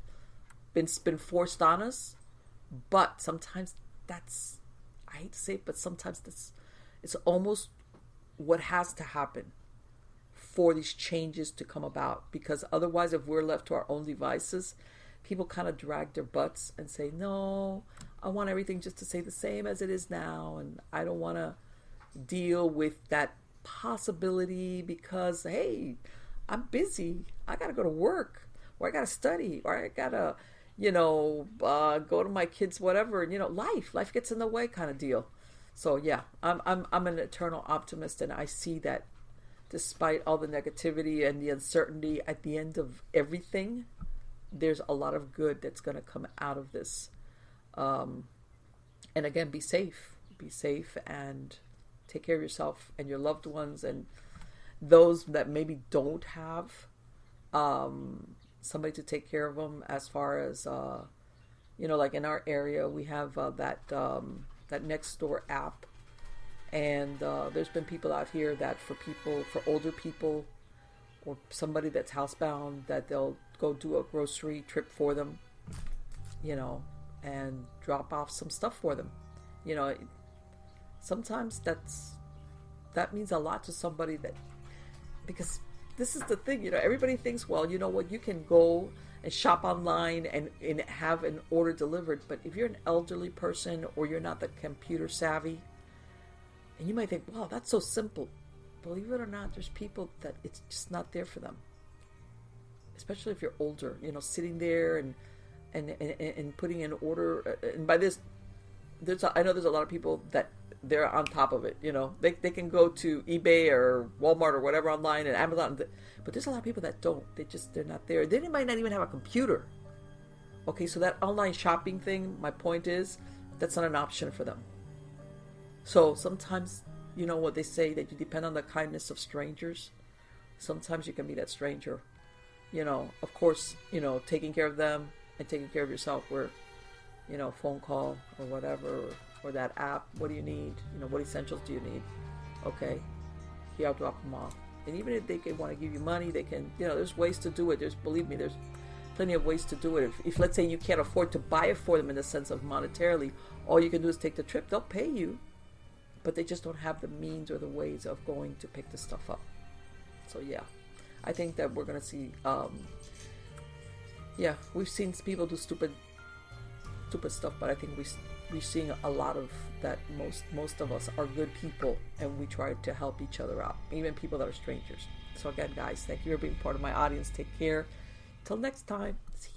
It's been forced on us, but sometimes that's, I hate to say it, but sometimes it's almost what has to happen for these changes to come about. Because otherwise, if we're left to our own devices, people kind of drag their butts and say, no, I want everything just to stay the same as it is now, and I don't want to deal with that possibility because, hey, I'm busy. I got to go to work, or I got to study, or I got to, go to my kids, whatever. Life gets in the way kind of deal. So yeah, I'm an eternal optimist, and I see that despite all the negativity and the uncertainty at the end of everything, there's a lot of good that's going to come out of this. And again, be safe and take care of yourself and your loved ones, and those that maybe don't have somebody to take care of them, as far as like in our area we have that Nextdoor app, and there's been people out here that for older people or somebody that's housebound, that they'll go do a grocery trip for them, and drop off some stuff for them. Sometimes that means a lot to somebody, because this is the thing, everybody thinks, well, you know what, you can go and shop online and have an order delivered. But if you're an elderly person or you're not that computer savvy, and you might think, wow, that's so simple. Believe it or not, there's people that it's just not there for them. Especially if you're older, sitting there and putting an order. And by this, I know there's a lot of people that they're on top of it. They can go to eBay or Walmart or whatever online and Amazon, but there's a lot of people that don't. They're not there. They might not even have a computer. Okay, so that online shopping thing, my point is, that's not an option for them. So sometimes, what they say, that you depend on the kindness of strangers. Sometimes you can be that stranger. Of course, taking care of them and taking care of yourself, where, phone call or whatever, or that app. What do you need? What essentials do you need? Okay, here, I'll drop them off. And even if they can want to give you money, they can, there's ways to do it. Believe me, there's plenty of ways to do it. If let's say you can't afford to buy it for them in the sense of monetarily, all you can do is take the trip. They'll pay you, but they just don't have the means or the ways of going to pick the stuff up. So yeah, I think that we're going to see, we've seen people do stupid stuff, but I think we're seeing a lot of that. Most of us are good people, and we try to help each other out, even people that are strangers. So again, guys, thank you for being part of my audience. Take care. Till next time. See you.